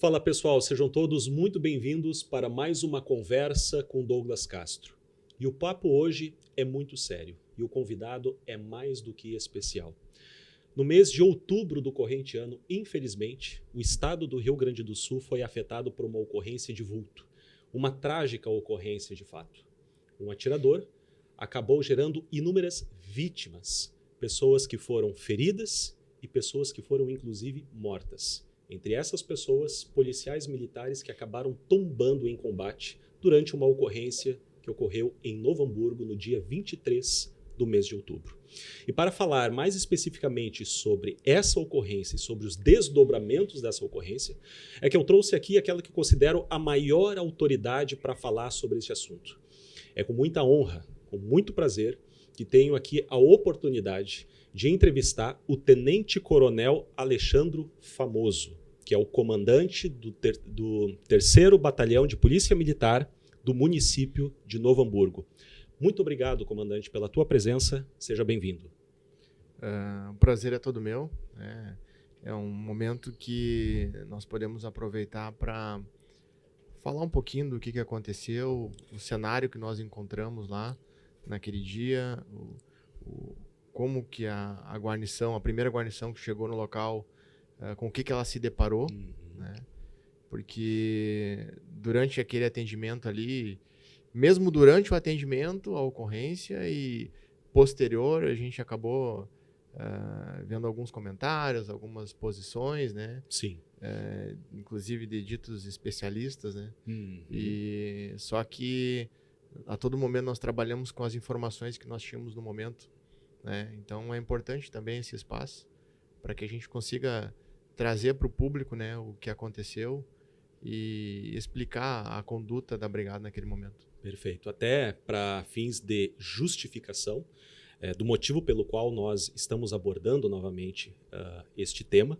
Fala pessoal, sejam todos muito bem-vindos para mais uma conversa com Douglas Castro. E o papo hoje é muito sério e o convidado é mais do que especial. No mês de outubro do corrente ano, infelizmente, o estado do Rio Grande do Sul foi afetado por uma ocorrência de vulto, uma trágica ocorrência de fato. Um atirador acabou gerando inúmeras vítimas, pessoas que foram feridas e pessoas que foram inclusive mortas. Entre essas pessoas, policiais militares que acabaram tombando em combate durante uma ocorrência que ocorreu em Novo Hamburgo no dia 23 do mês de outubro. E para falar mais especificamente sobre essa ocorrência e sobre os desdobramentos dessa ocorrência, é que eu trouxe aqui aquela que eu considero a maior autoridade para falar sobre este assunto. É com muita honra, com muito prazer, que tenho aqui a oportunidade de entrevistar o Tenente Coronel Alexandro Famoso, que é o comandante do 3º Batalhão de Polícia Militar do município de Novo Hamburgo. Muito obrigado, comandante, pela tua presença. Seja bem-vindo. O prazer é todo meu. É um momento que nós podemos aproveitar para falar um pouquinho do que aconteceu, o cenário que nós encontramos lá naquele dia, como que a guarnição, a primeira guarnição que chegou no local, com o que ela se deparou, né? Porque durante aquele atendimento ali, mesmo durante o atendimento, a ocorrência e posterior, a gente acabou vendo alguns comentários, algumas posições, né? Sim. Inclusive de ditos especialistas, né? E só que a todo momento nós trabalhamos com as informações que nós tínhamos no momento, né? Então é importante também esse espaço para que a gente consiga trazer para o público, né, o que aconteceu e explicar a conduta da brigada naquele momento. Perfeito. Até para fins de justificação do motivo pelo qual nós estamos abordando novamente este tema,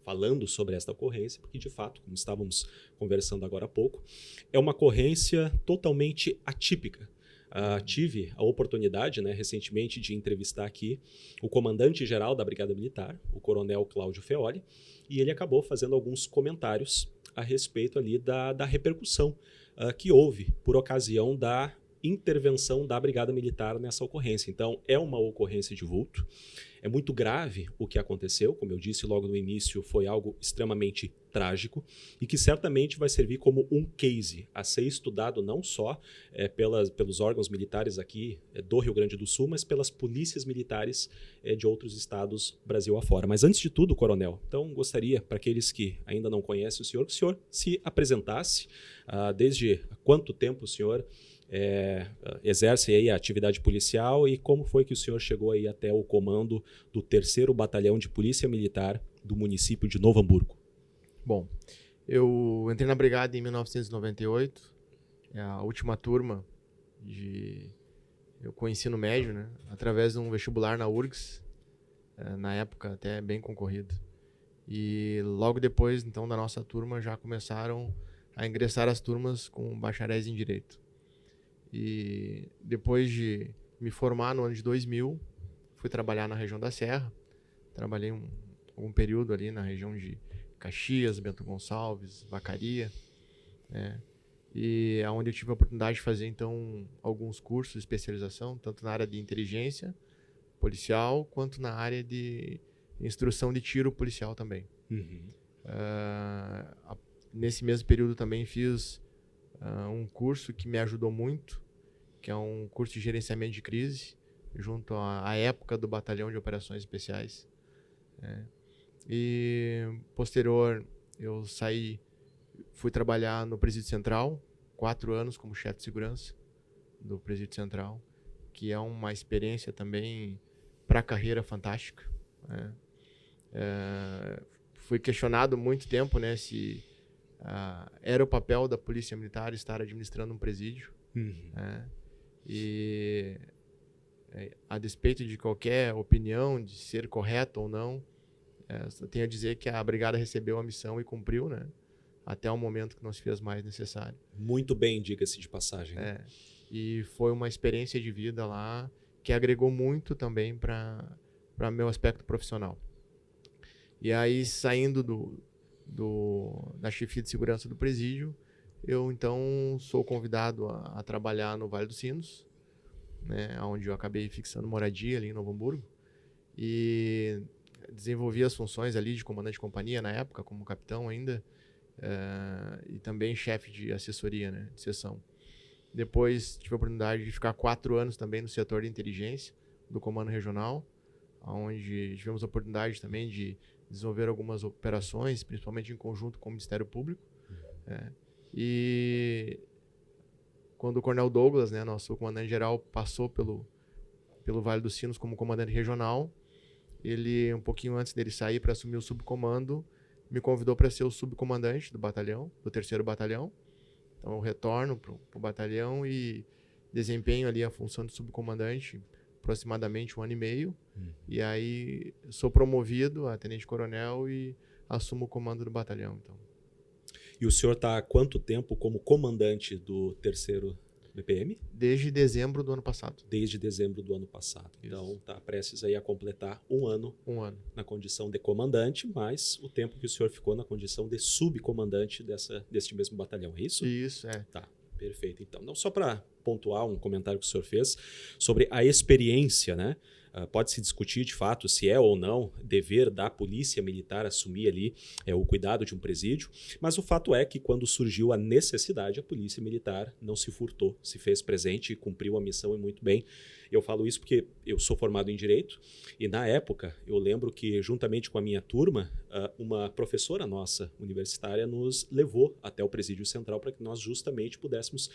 falando sobre esta ocorrência, porque de fato, como estávamos conversando agora há pouco, é uma ocorrência totalmente atípica. Tive a oportunidade, recentemente, de entrevistar aqui o comandante-geral da Brigada Militar, o coronel Cláudio Feoli, e ele acabou fazendo alguns comentários a respeito ali da repercussão que houve por ocasião da intervenção da Brigada Militar nessa ocorrência. Então, é uma ocorrência de vulto. É muito grave o que aconteceu, como eu disse logo no início, foi algo extremamente trágico e que certamente vai servir como um case a ser estudado não só pelos órgãos militares aqui do Rio Grande do Sul, mas pelas polícias militares de outros estados Brasil afora. Mas antes de tudo, coronel, então gostaria, para aqueles que ainda não conhecem o senhor, que o senhor se apresentasse. Desde quanto tempo o senhor exerce aí a atividade policial e como foi que o senhor chegou aí até o comando do 3º Batalhão de Polícia Militar do município de Novo Hamburgo? Bom, eu entrei na brigada em 1998, é a última turma com ensino médio, né, através de um vestibular na URGS, na época até bem concorrido. E logo depois, então, da nossa turma, já começaram a ingressar as turmas com bacharéis em Direito. E depois de me formar no ano de 2000, fui trabalhar na região da Serra. Trabalhei um período ali na região de Caxias, Bento Gonçalves, Vacaria, né? E onde eu tive a oportunidade de fazer, então, alguns cursos de especialização, tanto na área de inteligência policial, quanto na área de instrução de tiro policial também. Nesse mesmo período também fiz um curso que me ajudou muito, que é um curso de gerenciamento de crise, junto à época do Batalhão de Operações Especiais. E posterior, eu fui trabalhar no Presídio Central, 4 anos como chefe de segurança do Presídio Central, que é uma experiência também para a carreira fantástica. Fui questionado muito tempo, né, se era o papel da Polícia Militar estar administrando um presídio. E a despeito de qualquer opinião de ser correto ou não, só tenho a dizer que a brigada recebeu a missão e cumpriu, né, até o momento que não se fez mais necessário. Muito bem, diga-se de passagem. E foi uma experiência de vida lá que agregou muito também para meu aspecto profissional. E aí, saindo da chefia de segurança do presídio, eu então sou convidado a trabalhar no Vale dos Sinos, né, onde eu acabei fixando moradia ali em Novo Hamburgo, e desenvolvi as funções ali de comandante de companhia na época, como capitão ainda, e também chefe de assessoria, né, de seção. Depois tive a oportunidade de ficar 4 anos também no setor de inteligência do Comando Regional, onde tivemos a oportunidade também de desenvolver algumas operações, principalmente em conjunto com o Ministério Público. E quando o Coronel Douglas, né, nosso comandante-geral, passou pelo Vale dos Sinos como comandante regional, ele, um pouquinho antes dele sair para assumir o subcomando, me convidou para ser o subcomandante do batalhão, do 3º Batalhão. Então eu retorno para o batalhão e desempenho ali a função de subcomandante aproximadamente 1 ano e meio. E aí sou promovido a tenente-coronel e assumo o comando do batalhão. Então. E o senhor está há quanto tempo como comandante do 3º BPM? Desde dezembro do ano passado. Desde dezembro do ano passado. Isso. Então está prestes aí a completar 1 ano, na condição de comandante, mais o tempo que o senhor ficou na condição de subcomandante deste mesmo batalhão, é isso? Isso, é. Tá, perfeito. Então, não só para pontuar um comentário que o senhor fez sobre a experiência, né? Pode-se discutir, de fato, se é ou não dever da polícia militar assumir ali o cuidado de um presídio, mas o fato é que quando surgiu a necessidade, a polícia militar não se furtou, se fez presente e cumpriu a missão e muito bem. Eu falo isso porque eu sou formado em Direito e, na época, eu lembro que, juntamente com a minha turma, uma professora nossa universitária nos levou até o Presídio Central para que nós justamente pudéssemos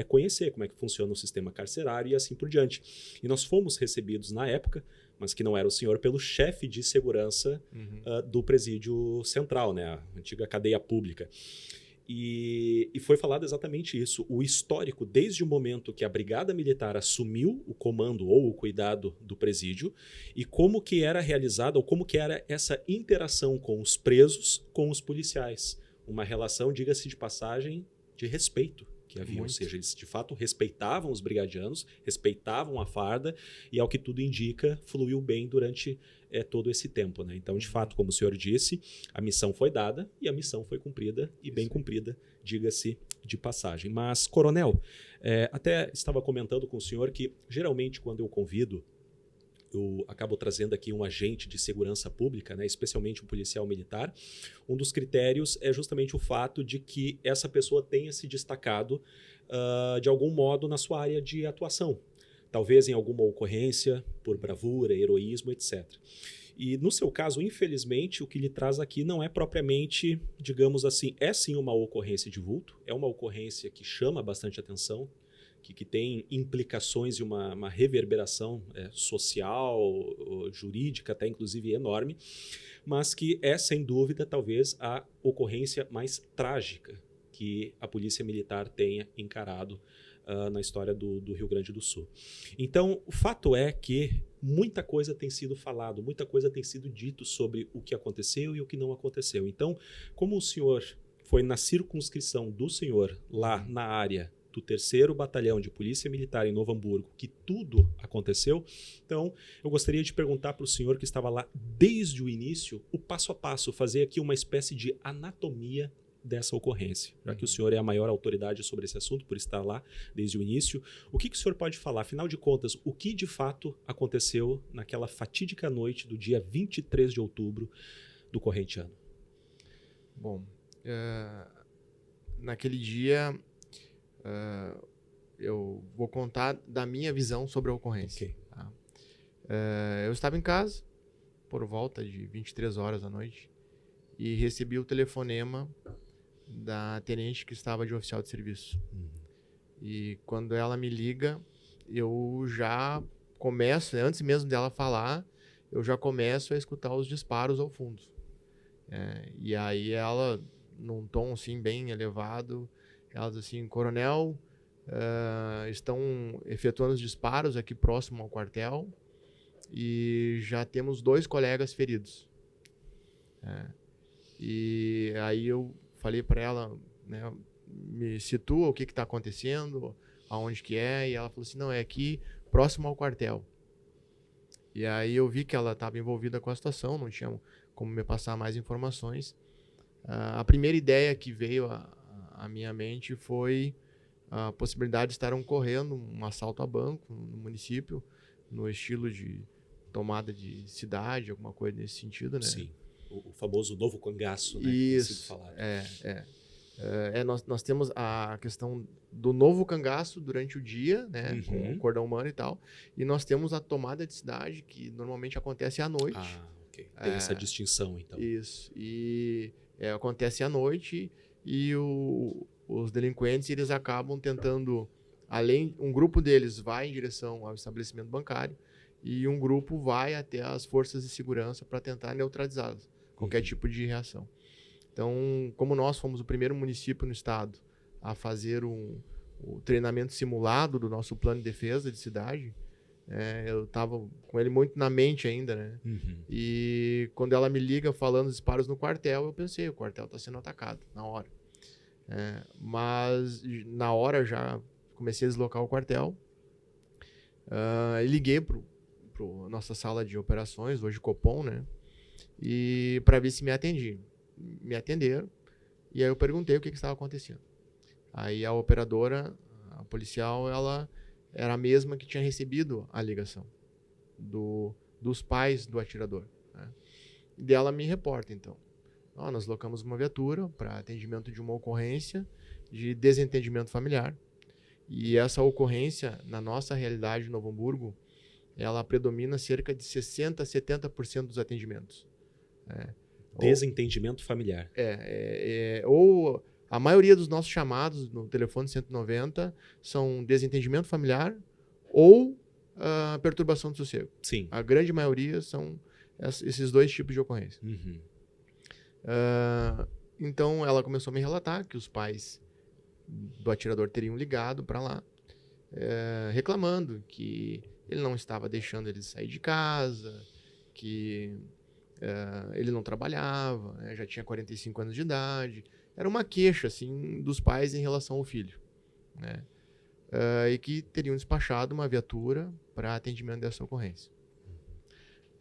conhecer como é que funciona o sistema carcerário e assim por diante. E nós fomos recebidos na época, mas que não era o senhor, pelo chefe de segurança do Presídio Central, né, a antiga cadeia pública. E foi falado exatamente isso, o histórico desde o momento que a Brigada Militar assumiu o comando ou o cuidado do presídio e como que era realizada ou como que era essa interação com os presos, com os policiais. Uma relação, diga-se de passagem, de respeito que havia, ou seja, eles de fato respeitavam os brigadianos, respeitavam a farda e, ao que tudo indica, fluiu bem durante todo esse tempo, né? Então, de fato, como o senhor disse, a missão foi dada e a missão foi cumprida e bem cumprida, diga-se de passagem. Mas, coronel, até estava comentando com o senhor que, geralmente, quando eu convido, eu acabo trazendo aqui um agente de segurança pública, né, especialmente um policial militar, um dos critérios é justamente o fato de que essa pessoa tenha se destacado de algum modo na sua área de atuação. Talvez em alguma ocorrência, por bravura, heroísmo, etc. E no seu caso, infelizmente, o que lhe traz aqui não é propriamente, digamos assim, é sim uma ocorrência de vulto, é uma ocorrência que chama bastante atenção, que tem implicações e uma reverberação social, jurídica, até inclusive enorme, mas que é, sem dúvida, talvez a ocorrência mais trágica que a Polícia Militar tenha encarado na história do Rio Grande do Sul. Então, o fato é que muita coisa tem sido falado, muita coisa tem sido dito sobre o que aconteceu e o que não aconteceu. Então, como o senhor foi na circunscrição do senhor, lá na área do 3º Batalhão de Polícia Militar em Novo Hamburgo, que tudo aconteceu, então eu gostaria de perguntar para o senhor que estava lá desde o início, o passo a passo, fazer aqui uma espécie de anatomia dessa ocorrência. Já que o senhor é a maior autoridade sobre esse assunto, por estar lá desde o início, o que o senhor pode falar? Afinal de contas, o que de fato aconteceu naquela fatídica noite do dia 23 de outubro do corrente ano? Bom, naquele dia eu vou contar da minha visão sobre a ocorrência. Okay. Tá? Eu estava em casa por volta de 23 horas da noite e recebi o telefonema da tenente que estava de oficial de serviço. E quando ela me liga, eu já começo, antes mesmo dela falar, eu já começo a escutar os disparos ao fundo. E aí ela, num tom assim bem elevado, ela diz assim: coronel, estão efetuando os disparos aqui próximo ao quartel e já temos 2 colegas feridos. E aí eu falei para ela, né, me situa o que está acontecendo, aonde que é, e ela falou assim: não, é aqui próximo ao quartel. E aí eu vi que ela estava envolvida com a situação, não tinha como me passar mais informações. A primeira ideia que veio à minha mente foi a possibilidade de estar ocorrendo um assalto a banco no município, no estilo de tomada de cidade, alguma coisa nesse sentido, né? Sim. O famoso novo cangaço, né? Que tem sido Isso, falado. nós temos a questão do novo cangaço durante o dia, né, com o cordão humano e tal, e nós temos a tomada de cidade, que normalmente acontece à noite. Ah, ok. Tem essa distinção, então. Isso, e acontece à noite, e os delinquentes, eles acabam tentando, um grupo deles vai em direção ao estabelecimento bancário, e um grupo vai até as forças de segurança para tentar neutralizá-los, qualquer tipo de reação. Então, como nós fomos o primeiro município no estado a fazer o treinamento simulado do nosso plano de defesa de cidade, eu estava com ele muito na mente ainda, né? E quando ela me liga falando dos disparos no quartel, eu pensei, o quartel está sendo atacado, na hora. Mas na hora já comecei a deslocar o quartel, e liguei para nossa sala de operações, hoje Copom, né? E para ver se me atenderam, e aí eu perguntei o que estava acontecendo. Aí a operadora, a policial, ela era a mesma que tinha recebido a ligação dos pais do atirador, né? E dela me reporta, então. Nós locamos uma viatura para atendimento de uma ocorrência de desentendimento familiar, e essa ocorrência, na nossa realidade de Novo Hamburgo, ela predomina cerca de 60% a 70% dos atendimentos. Desentendimento familiar. Ou a maioria dos nossos chamados no telefone 190 são desentendimento familiar ou perturbação do sossego. Sim. A grande maioria são esses dois tipos de ocorrência. Então ela começou a me relatar que os pais do atirador teriam ligado para lá, reclamando que ele não estava deixando eles sair de casa, que ele não trabalhava, né, já tinha 45 anos de idade. Era uma queixa assim, dos pais em relação ao filho, né? E que teriam despachado uma viatura para atendimento dessa ocorrência.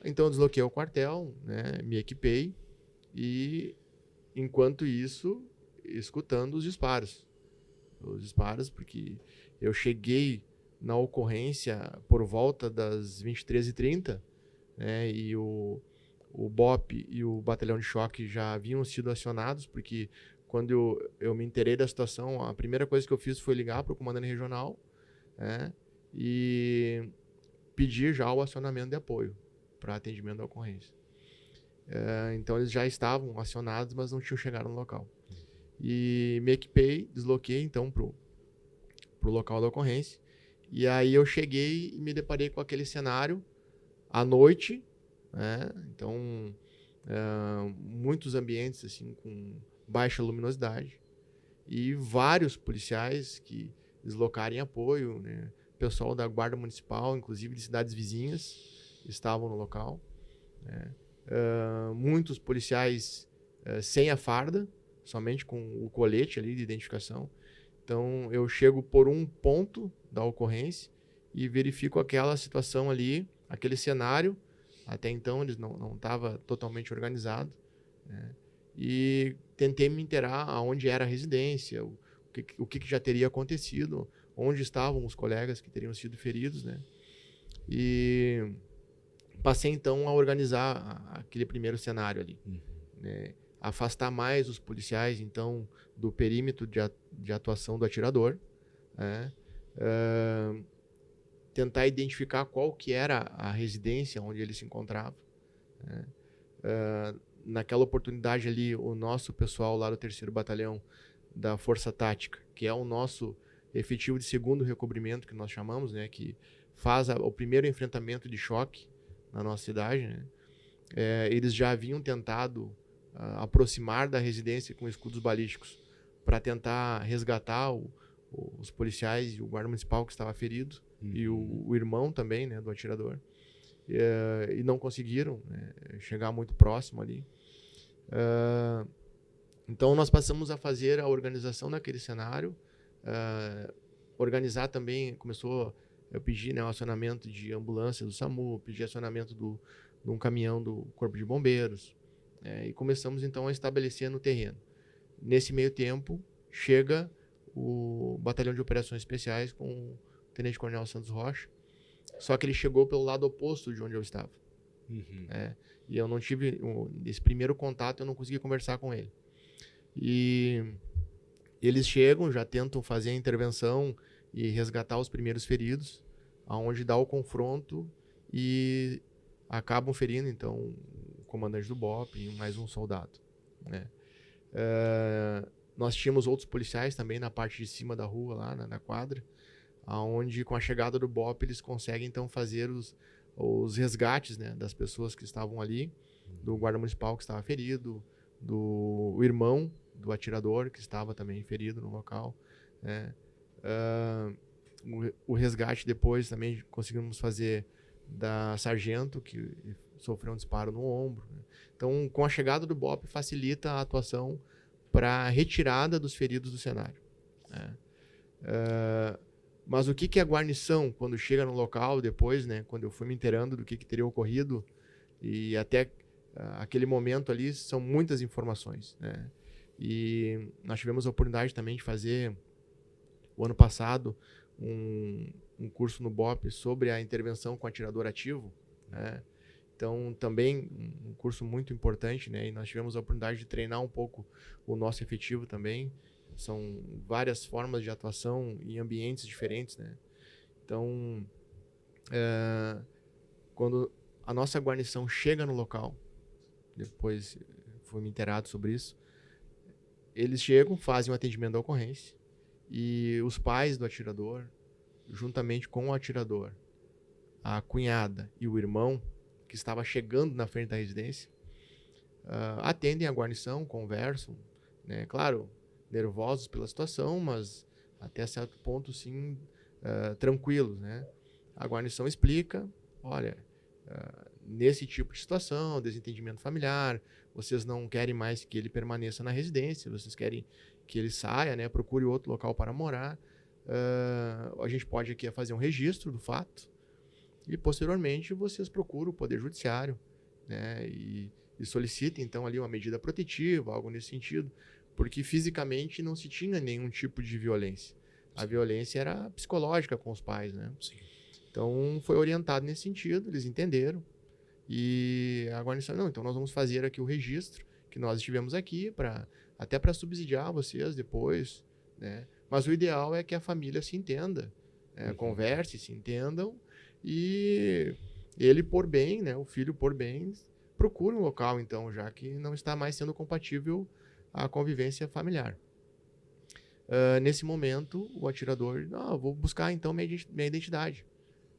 Então eu desloquei ao quartel, né, me equipei e, enquanto isso, escutando os disparos. Porque eu cheguei na ocorrência por volta das 23h30, né, e o BOP e o batalhão de choque já haviam sido acionados, porque quando eu me inteirei da situação, a primeira coisa que eu fiz foi ligar para o comandante regional, né, e pedir já o acionamento de apoio para atendimento da ocorrência. Então eles já estavam acionados, mas não tinham chegado no local. E me equipei, desloquei então pro local da ocorrência. E aí eu cheguei e me deparei com aquele cenário à noite, né? Então muitos ambientes assim com baixa luminosidade e vários policiais que deslocaram em apoio, né? Pessoal da Guarda Municipal, inclusive de cidades vizinhas, estavam no local, né? Muitos policiais sem a farda, somente com o colete ali de identificação. Então eu chego por um ponto da ocorrência e verifico aquela situação ali, aquele cenário. Até então eles não estava totalmente organizado, né? E tentei me inteirar aonde era a residência, o que já teria acontecido, onde estavam os colegas que teriam sido feridos, né? E passei então a organizar aquele primeiro cenário ali, né? Afastar mais os policiais então do perímetro de atuação do atirador, né? Tentar identificar qual que era a residência onde ele se encontrava, né? Naquela oportunidade ali, o nosso pessoal lá do 3º Batalhão da Força Tática, que é o nosso efetivo de segundo recobrimento, que nós chamamos, né, que faz o primeiro enfrentamento de choque na nossa cidade, né? Eles já haviam tentado aproximar da residência com escudos balísticos para tentar resgatar os policiais e o guarda municipal que estava ferido, e o irmão também, né, do atirador. E não conseguiram, né, chegar muito próximo ali. Então nós passamos a fazer a organização daquele cenário, organizar também, eu pedi, né, o acionamento de ambulância do SAMU, pedi acionamento de um caminhão do Corpo de Bombeiros, E começamos então a estabelecer no terreno. Nesse meio tempo, chega o Batalhão de Operações Especiais com o Tenente Coronel Santos Rocha, só que ele chegou pelo lado oposto de onde eu estava. E eu não tive esse primeiro contato, eu não consegui conversar com ele. E eles chegam, já tentam fazer a intervenção e resgatar os primeiros feridos, aonde dá o confronto e acabam ferindo então o comandante do BOP e mais um soldado, né? Nós tínhamos outros policiais também na parte de cima da rua, lá na quadra, aonde com a chegada do BOP eles conseguem então fazer os resgates, né, das pessoas que estavam ali, do guarda municipal que estava ferido, do irmão do atirador que estava também ferido no local, né? O resgate depois também conseguimos fazer da sargento, que sofreu um disparo no ombro, né? Então, com a chegada do BOP, facilita a atuação para a retirada dos feridos do cenário, né? Mas o que é a guarnição, quando chega no local depois, né, quando eu fui me inteirando do que teria ocorrido, e até aquele momento ali, são muitas informações, né? E nós tivemos a oportunidade também de fazer, o ano passado, um curso no BOP sobre a intervenção com atirador ativo, né? Então, também um curso muito importante, né? E nós tivemos a oportunidade de treinar um pouco o nosso efetivo também. São várias formas de atuação em ambientes diferentes, né? Então, quando a nossa guarnição chega no local, depois fui me inteirado sobre isso, eles chegam, fazem o atendimento da ocorrência e os pais do atirador, juntamente com o atirador, a cunhada e o irmão, que estava chegando na frente da residência, atendem a guarnição, conversam, né? Claro, nervosos pela situação, mas até certo ponto, sim, tranquilos, né? A guarnição explica, olha, nesse tipo de situação, desentendimento familiar, vocês não querem mais que ele permaneça na residência, vocês querem que ele saia, né? Procure outro local para morar. A gente pode aqui fazer um registro do fato e, posteriormente, vocês procuram o Poder Judiciário, né? E solicitem, então, ali uma medida protetiva, algo nesse sentido, porque fisicamente não se tinha nenhum tipo de violência. A violência era psicológica com os pais, né? Sim. Então, foi orientado nesse sentido, eles entenderam. E a guarnição, não, então nós vamos fazer aqui o registro que nós estivemos aqui, até para subsidiar vocês depois, né? Mas o ideal é que a família se entenda, né? Converse, se entendam, e ele por bem, né? O filho por bem, procure um local, então, já que não está mais sendo compatível a convivência familiar. Nesse momento, o atirador, vou buscar então minha identidade,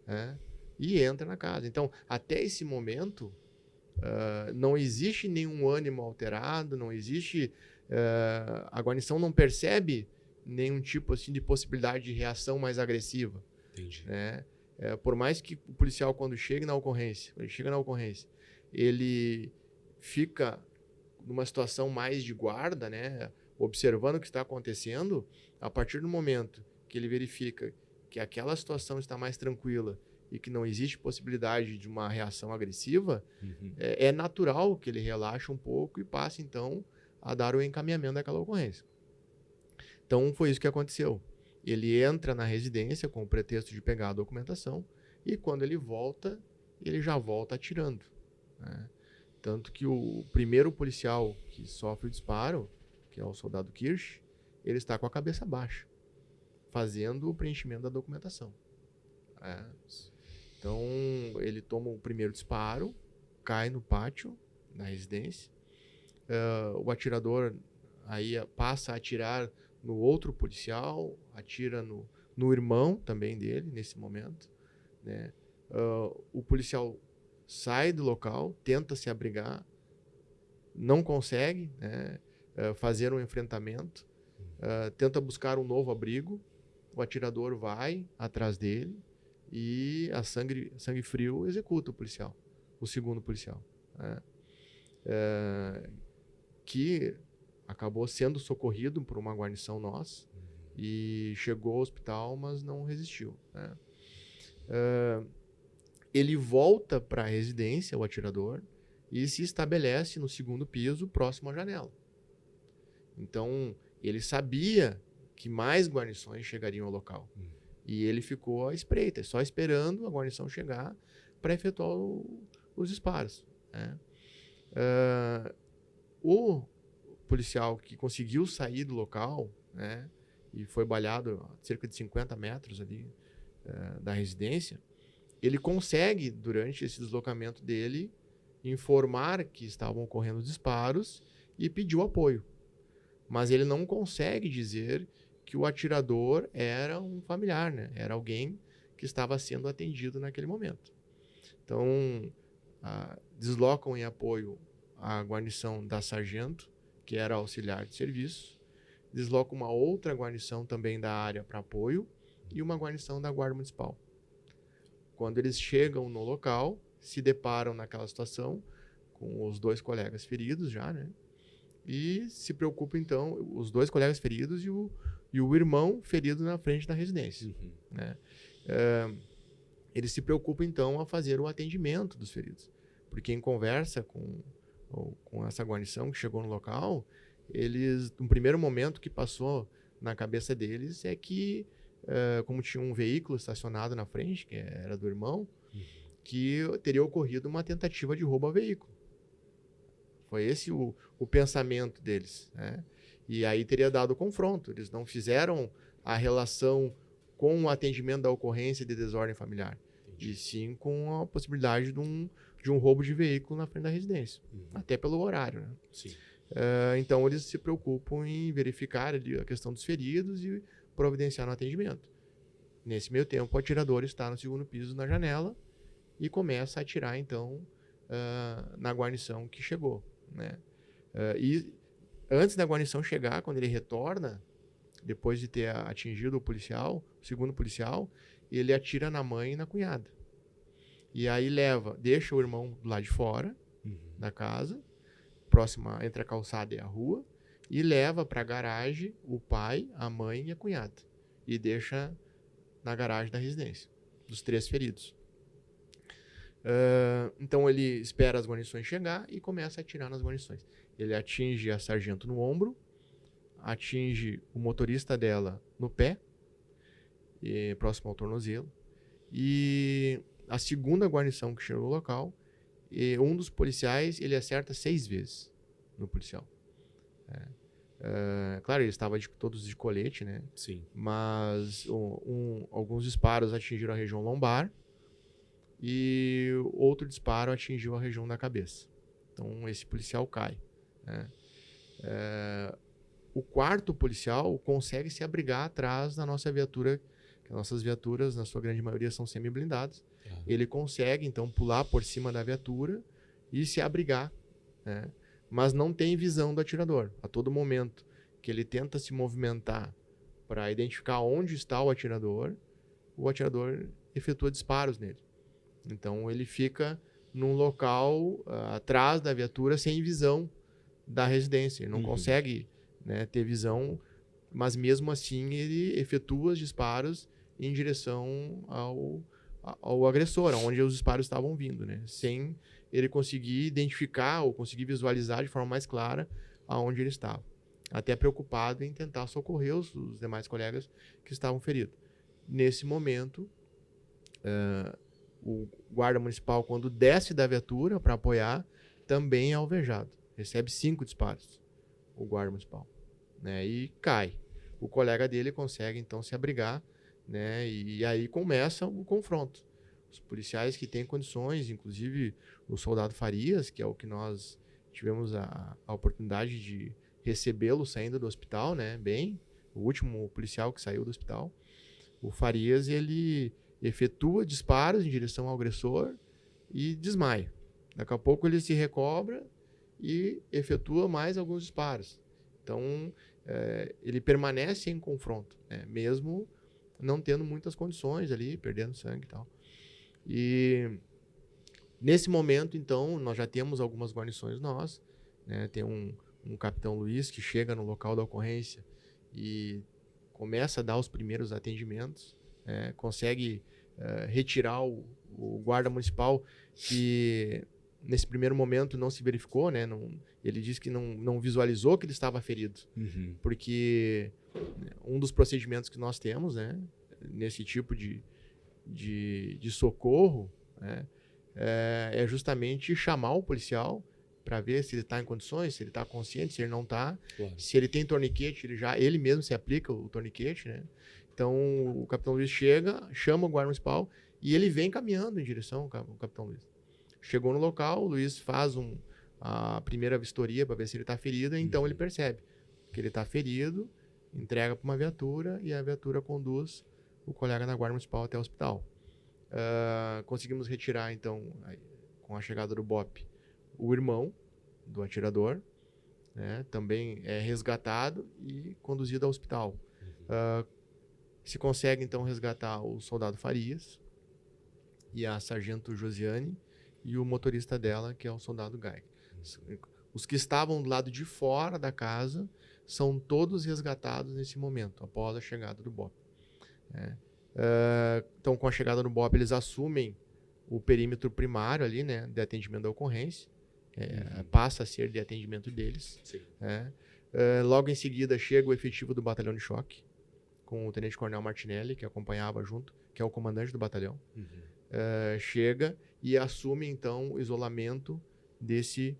né? E entra na casa. Então, até esse momento, não existe nenhum ânimo alterado, não existe, a guarnição não percebe nenhum tipo assim de possibilidade de reação mais agressiva. Entendi. Né? Por mais que o policial, quando ele chega na ocorrência, ele fica numa situação mais de guarda, né? Observando o que está acontecendo, a partir do momento que ele verifica que aquela situação está mais tranquila e que não existe possibilidade de uma reação agressiva, é natural que ele relaxe um pouco e passe, então, a dar o encaminhamento daquela ocorrência. Então, foi isso que aconteceu. Ele entra na residência com o pretexto de pegar a documentação e, quando ele volta, ele já volta atirando, né? Tanto que o primeiro policial que sofre o disparo, que é o soldado Kirsch, ele está com a cabeça baixa, fazendo o preenchimento da documentação. Então, ele toma o primeiro disparo, cai no pátio da residência. O atirador aí passa a atirar no outro policial, atira no irmão também dele, nesse momento, né? O policial sai do local, tenta se abrigar, não consegue, né, fazer um enfrentamento, tenta buscar um novo abrigo, o atirador vai atrás dele e a sangue frio executa o policial, o segundo policial, né? Que acabou sendo socorrido por uma guarnição nossa e chegou ao hospital, mas não resistiu, né? Ele volta para a residência, o atirador, e se estabelece no segundo piso, próximo à janela. Então, ele sabia que mais guarnições chegariam ao local. E ele ficou à espreita, só esperando a guarnição chegar para efetuar os disparos, né? O policial que conseguiu sair do local, né, e foi baleado a cerca de 50 metros ali da residência, ele consegue, durante esse deslocamento dele, informar que estavam ocorrendo disparos e pediu apoio. Mas ele não consegue dizer que o atirador era um familiar, né? Era alguém que estava sendo atendido naquele momento. Então, deslocam em apoio a guarnição da sargento, que era auxiliar de serviço, deslocam uma outra guarnição também da área para apoio e uma guarnição da Guarda Municipal. Quando eles chegam no local, se deparam naquela situação com os 2 colegas feridos já, né? E se preocupam, então, os 2 colegas feridos e o irmão ferido na frente da residência, né? Eles se preocupam, então, a fazer o atendimento dos feridos. Porque em conversa com essa guarnição que chegou no local, eles, no primeiro momento que passou na cabeça deles é que, como tinha um veículo estacionado na frente, que era do irmão, que teria ocorrido uma tentativa de roubo a veículo. Foi esse o pensamento deles, né? E aí teria dado confronto. Eles não fizeram a relação com o atendimento da ocorrência de desordem familiar. E sim com a possibilidade de um roubo de veículo na frente da residência. Até pelo horário, né? Sim. Então eles se preocupam em verificar ali a questão dos feridos e providenciar no atendimento. Nesse meio tempo, o atirador está no segundo piso na janela e começa a atirar, então, na guarnição que chegou, né? E antes da guarnição chegar, quando ele retorna, depois de ter atingido o segundo policial, ele atira na mãe e na cunhada. E aí deixa o irmão do lado de fora da casa, próxima entre a calçada e a rua, e leva para a garagem o pai, a mãe e a cunhada. E deixa na garagem da residência, dos 3 feridos. Então ele espera as guarnições chegar e começa a atirar nas guarnições. Ele atinge a sargento no ombro, atinge o motorista dela no pé, próximo ao tornozelo, e a segunda guarnição que chegou no local, um dos policiais, ele acerta 6 vezes no policial. Claro, ele estava todos de colete, né? Sim. Mas alguns disparos atingiram a região lombar e outro disparo atingiu a região da cabeça. Então, esse policial cai, né? O quarto policial consegue se abrigar atrás da nossa viatura, que as nossas viaturas, na sua grande maioria, são semi-blindadas. Ele consegue, então, pular por cima da viatura e se abrigar, né? Mas não tem visão do atirador. A todo momento que ele tenta se movimentar para identificar onde está o atirador efetua disparos nele. Então, ele fica num local atrás da viatura sem visão da residência. Ele não consegue, né, ter visão, mas mesmo assim ele efetua os disparos em direção ao agressor, onde os disparos estavam vindo, né, sem ele conseguir identificar ou conseguir visualizar de forma mais clara aonde ele estava. Até preocupado em tentar socorrer os demais colegas que estavam feridos. Nesse momento, o guarda municipal, quando desce da viatura para apoiar, também é alvejado. Recebe 5 disparos, o guarda municipal, né, e cai. O colega dele consegue, então, se abrigar, né, e aí começa o confronto. Os policiais que têm condições, inclusive o soldado Farias, que é o que nós tivemos a oportunidade de recebê-lo saindo do hospital, né, o último policial que saiu do hospital. O Farias, ele efetua disparos em direção ao agressor e desmaia. Daqui a pouco ele se recobra e efetua mais alguns disparos. Então, ele permanece em confronto, né, mesmo não tendo muitas condições ali, perdendo sangue e tal. E nesse momento, então, nós já temos algumas guarnições nós, né, tem um capitão Luiz que chega no local da ocorrência e começa a dar os primeiros atendimentos, consegue retirar o guarda municipal que nesse primeiro momento não se verificou, né? Ele disse que não visualizou que ele estava ferido, porque um dos procedimentos que nós temos, né, nesse tipo de socorro, né, é justamente chamar o policial para ver se ele está em condições, se ele está consciente, se ele não está. Claro. Se ele tem torniquete, ele mesmo se aplica o torniquete, né? Então, o Capitão Luiz chama o guarda municipal e ele vem caminhando em direção ao Capitão Luiz. Chegou no local, o Luiz faz a primeira vistoria para ver se ele está ferido, então ele percebe que ele está ferido, entrega para uma viatura e a viatura conduz o colega da guarda municipal até o hospital. Conseguimos retirar, então, com a chegada do BOP, o irmão do atirador, né, também é resgatado e conduzido ao hospital. Se consegue, então, resgatar o soldado Farias e a sargento Josiane e o motorista dela, que é o soldado Gai. Os que estavam do lado de fora da casa são todos resgatados nesse momento, após a chegada do BOP. Então, com a chegada do BOP, eles assumem o perímetro primário ali, né, de atendimento da ocorrência. Passa a ser de atendimento deles. Logo em seguida chega o efetivo do batalhão de choque, com o tenente-coronel Martinelli, que acompanhava junto, que é o comandante do batalhão. Chega e assume então o isolamento desse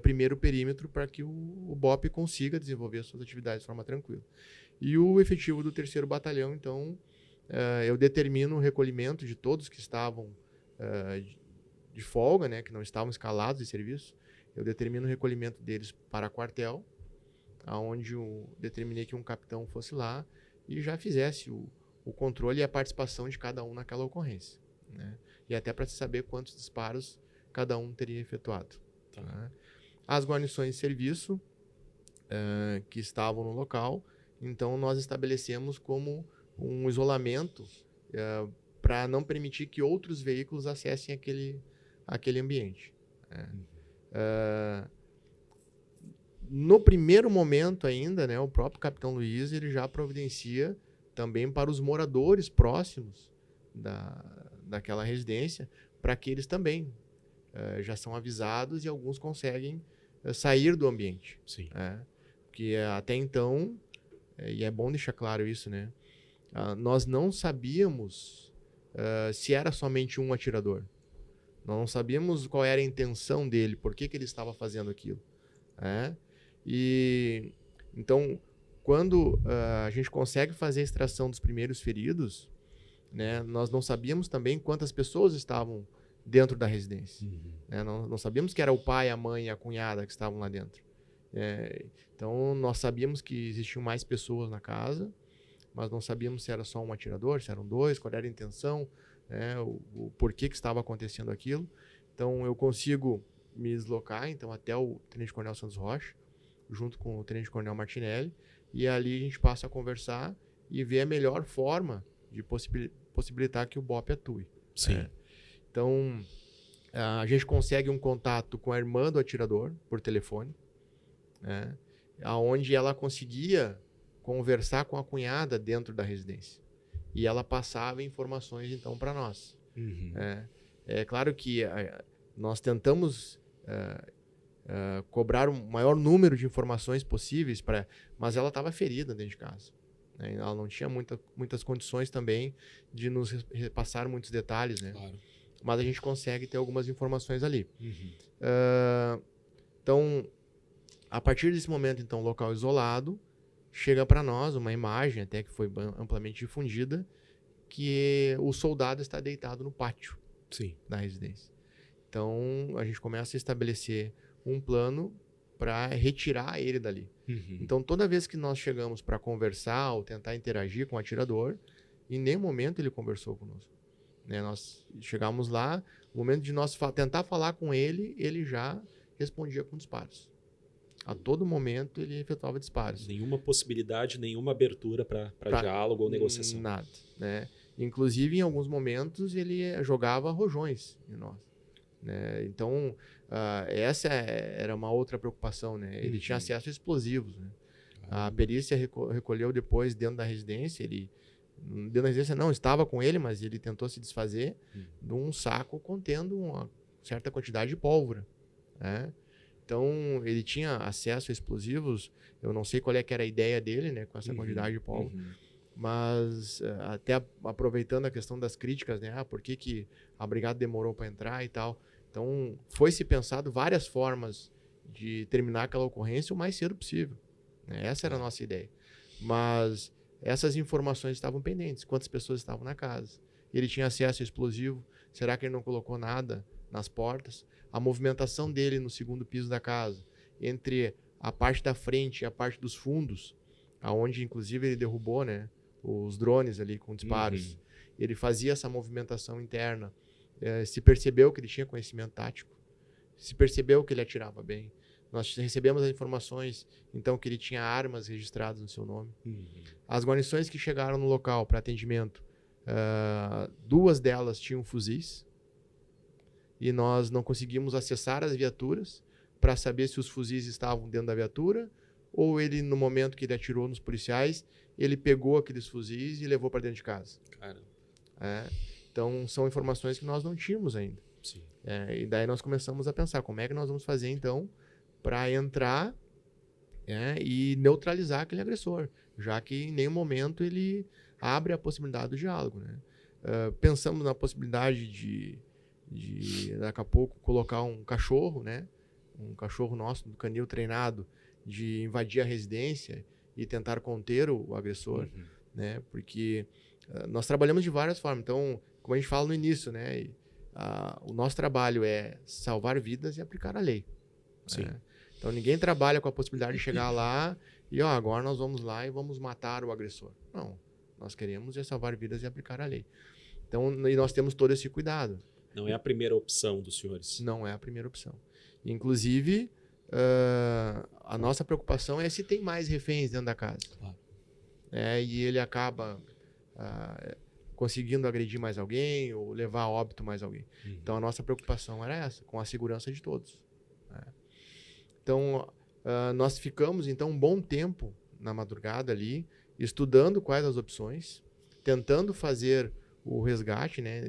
primeiro perímetro para que o BOP consiga desenvolver as suas atividades de forma tranquila. E o efetivo do 3º batalhão, então, eu determino o recolhimento de todos que estavam de folga, né, que não estavam escalados de serviço. Eu determino o recolhimento deles para quartel, aonde eu determinei que um capitão fosse lá e já fizesse o controle e a participação de cada um naquela ocorrência, né? E até para saber quantos disparos cada um teria efetuado. Né? As guarnições de serviço que estavam no local, então nós estabelecemos como um isolamento para não permitir que outros veículos acessem aquele ambiente. No primeiro momento ainda, né, o próprio Capitão Luiz ele já providencia também para os moradores próximos daquela residência, para que eles também já são avisados e alguns conseguem sair do ambiente. Sim. Porque até então, e é bom deixar claro isso, né, nós não sabíamos se era somente um atirador. Nós não sabíamos qual era a intenção dele, por que ele estava fazendo aquilo. E então, quando a gente consegue fazer a extração dos primeiros feridos, né, nós não sabíamos também quantas pessoas estavam dentro da residência. Né? Não sabíamos que era o pai, a mãe e a cunhada que estavam lá dentro. Então, nós sabíamos que existiam mais pessoas na casa, mas não sabíamos se era só um atirador, se eram dois, qual era a intenção, né, o porquê que estava acontecendo aquilo. Então, eu consigo me deslocar então, até o tenente-coronel Santos Rocha, junto com o tenente-coronel Martinelli, e ali a gente passa a conversar e ver a melhor forma de possibilitar que o BOP atue. Sim. Então, a gente consegue um contato com a irmã do atirador por telefone, onde ela conseguia conversar com a cunhada dentro da residência. E ela passava informações, então, para nós. É claro que nós tentamos cobrar um maior número de informações possíveis, mas ela estava ferida dentro de casa. Né? Ela não tinha muitas condições também de nos repassar muitos detalhes, né? Claro. Mas a gente consegue ter algumas informações ali. Então, a partir desse momento, então, local isolado, chega para nós uma imagem, até que foi amplamente difundida, que o soldado está deitado no pátio da residência. Então, a gente começa a estabelecer um plano para retirar ele dali. Então, toda vez que nós chegamos para conversar ou tentar interagir com o atirador, em nenhum momento ele conversou conosco. Né? Nós chegamos lá, no momento de nós tentar falar com ele, ele já respondia com disparos. A todo momento ele efetuava disparos. Nenhuma possibilidade, nenhuma abertura para diálogo ou negociação. Nada. Né? Inclusive, em alguns momentos, ele jogava rojões em nós. Né? Então, essa era uma outra preocupação. Né? Ele tinha acesso a explosivos. Né? A perícia recolheu depois dentro da residência. Dentro da residência não estava com ele, mas ele tentou se desfazer de um saco contendo certa quantidade de pólvora, né? Então, ele tinha acesso a explosivos, eu não sei qual é que era a ideia dele, né, com essa quantidade de pólvora, mas até aproveitando a questão das críticas, né, por que a brigada demorou para entrar e tal. Então, foi-se pensado várias formas de terminar aquela ocorrência o mais cedo possível, né? Essa era a nossa ideia. Mas essas informações estavam pendentes, quantas pessoas estavam na casa. Ele tinha acesso a explosivo, será que ele não colocou nada nas portas? A movimentação dele no segundo piso da casa, entre a parte da frente e a parte dos fundos, aonde inclusive ele derrubou, né, os drones ali com disparos. Ele fazia essa movimentação interna. Se percebeu que ele tinha conhecimento tático, se percebeu que ele atirava bem. Nós recebemos as informações, então, que ele tinha armas registradas no seu nome. As guarnições que chegaram no local para atendimento, 2 delas tinham fuzis, e nós não conseguimos acessar as viaturas para saber se os fuzis estavam dentro da viatura ou ele, no momento que ele atirou nos policiais, ele pegou aqueles fuzis e levou para dentro de casa. Então, são informações que nós não tínhamos ainda. Sim. E daí nós começamos a pensar como é que nós vamos fazer, então, para entrar e neutralizar aquele agressor, já que em nenhum momento ele abre a possibilidade do diálogo, né? Pensamos na possibilidade de daqui a pouco colocar um cachorro, né? Um cachorro nosso, do canil treinado, de invadir a residência e tentar conter o agressor, né? Porque nós trabalhamos de várias formas. Então, como a gente fala no início, né? O nosso trabalho é salvar vidas e aplicar a lei. Sim. Né? Então, ninguém trabalha com a possibilidade de chegar lá e agora nós vamos lá e vamos matar o agressor. Não. Nós queremos é salvar vidas e aplicar a lei. Então, e nós temos todo esse cuidado. Não é a primeira opção dos senhores. Não é a primeira opção. Inclusive, a nossa preocupação é se tem mais reféns dentro da casa. Claro. E ele acaba conseguindo agredir mais alguém ou levar a óbito mais alguém. Então, a nossa preocupação era essa, com a segurança de todos. Então, nós ficamos, então, um bom tempo na madrugada ali, estudando quais as opções, tentando fazer o resgate, né?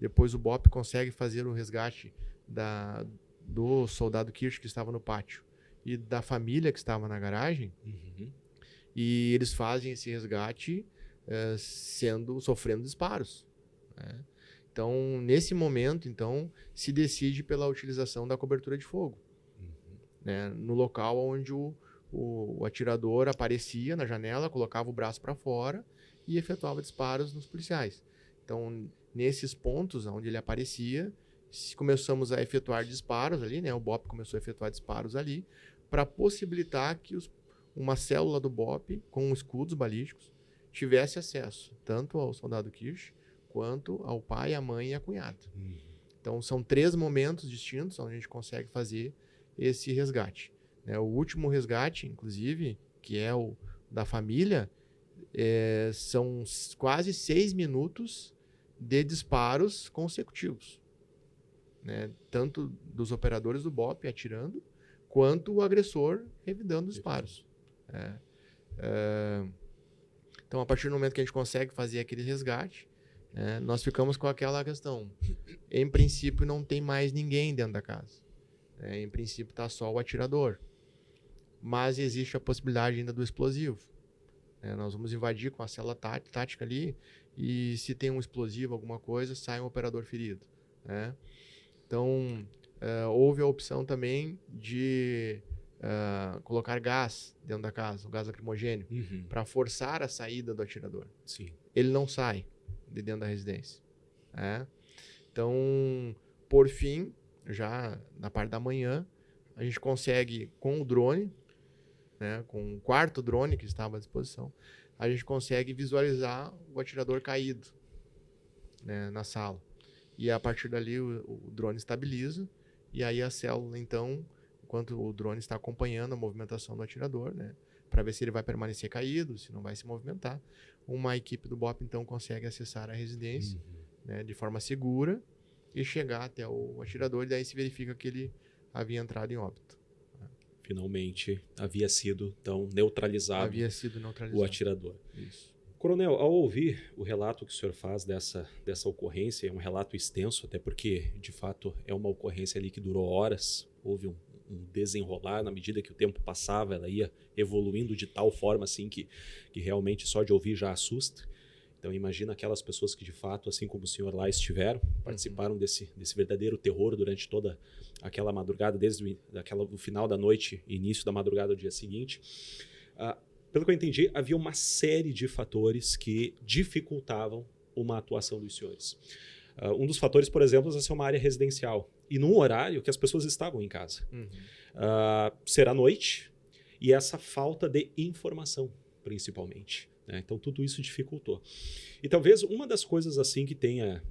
Depois o BOP consegue fazer o resgate do soldado Kirsch que estava no pátio e da família que estava na garagem. E eles fazem esse resgate sofrendo disparos. Né? Então, nesse momento, então, se decide pela utilização da cobertura de fogo. Né? No local onde o atirador aparecia na janela, colocava o braço para fora e efetuava disparos nos policiais. Então, nesses pontos onde ele aparecia, começamos a efetuar disparos ali, né? O BOP começou a efetuar disparos ali para possibilitar que uma célula do BOP com escudos balísticos tivesse acesso tanto ao soldado Kirsch quanto ao pai, a mãe e a cunhada. Então, são 3 momentos distintos onde a gente consegue fazer esse resgate. Né? O último resgate, inclusive, que é o da família, são quase 6 minutos de disparos consecutivos. Né? Tanto dos operadores do BOP atirando, quanto o agressor revidando disparos. Então, a partir do momento que a gente consegue fazer aquele resgate, nós ficamos com aquela questão. Em princípio, não tem mais ninguém dentro da casa. Em princípio, está só o atirador. Mas existe a possibilidade ainda do explosivo. Nós vamos invadir com a célula tática ali e se tem um explosivo, alguma coisa, sai um operador ferido. Né? Então, houve a opção também de colocar gás dentro da casa, o gás lacrimogêneo, para forçar a saída do atirador. Sim. Ele não sai de dentro da residência. Então, por fim, já na parte da manhã, a gente consegue, com o drone, né, com o 4º drone que estava à disposição, a gente consegue visualizar o atirador caído, né, na sala. E a partir dali o drone estabiliza e aí a célula, então, enquanto o drone está acompanhando a movimentação do atirador, né, para ver se ele vai permanecer caído, se não vai se movimentar, uma equipe do BOP, então, consegue acessar a residência, né, de forma segura e chegar até o atirador, e daí se verifica que ele havia entrado em óbito. Finalmente havia sido, então, neutralizado o atirador. Isso. Coronel, ao ouvir o relato que o senhor faz dessa ocorrência, é um relato extenso, até porque, de fato, é uma ocorrência ali que durou horas, houve um desenrolar, na medida que o tempo passava, ela ia evoluindo de tal forma assim que realmente só de ouvir já assusta. Então imagina aquelas pessoas que de fato, assim como o senhor lá estiveram, participaram desse verdadeiro terror durante toda aquela madrugada, desde o final da noite e início da madrugada do dia seguinte. Pelo que eu entendi, havia uma série de fatores que dificultavam uma atuação dos senhores. Um dos fatores, por exemplo, é ser uma área residencial e num horário que as pessoas estavam em casa. Ser à noite e essa falta de informação, principalmente. Né? Então, tudo isso dificultou. E talvez uma das coisas assim que tenha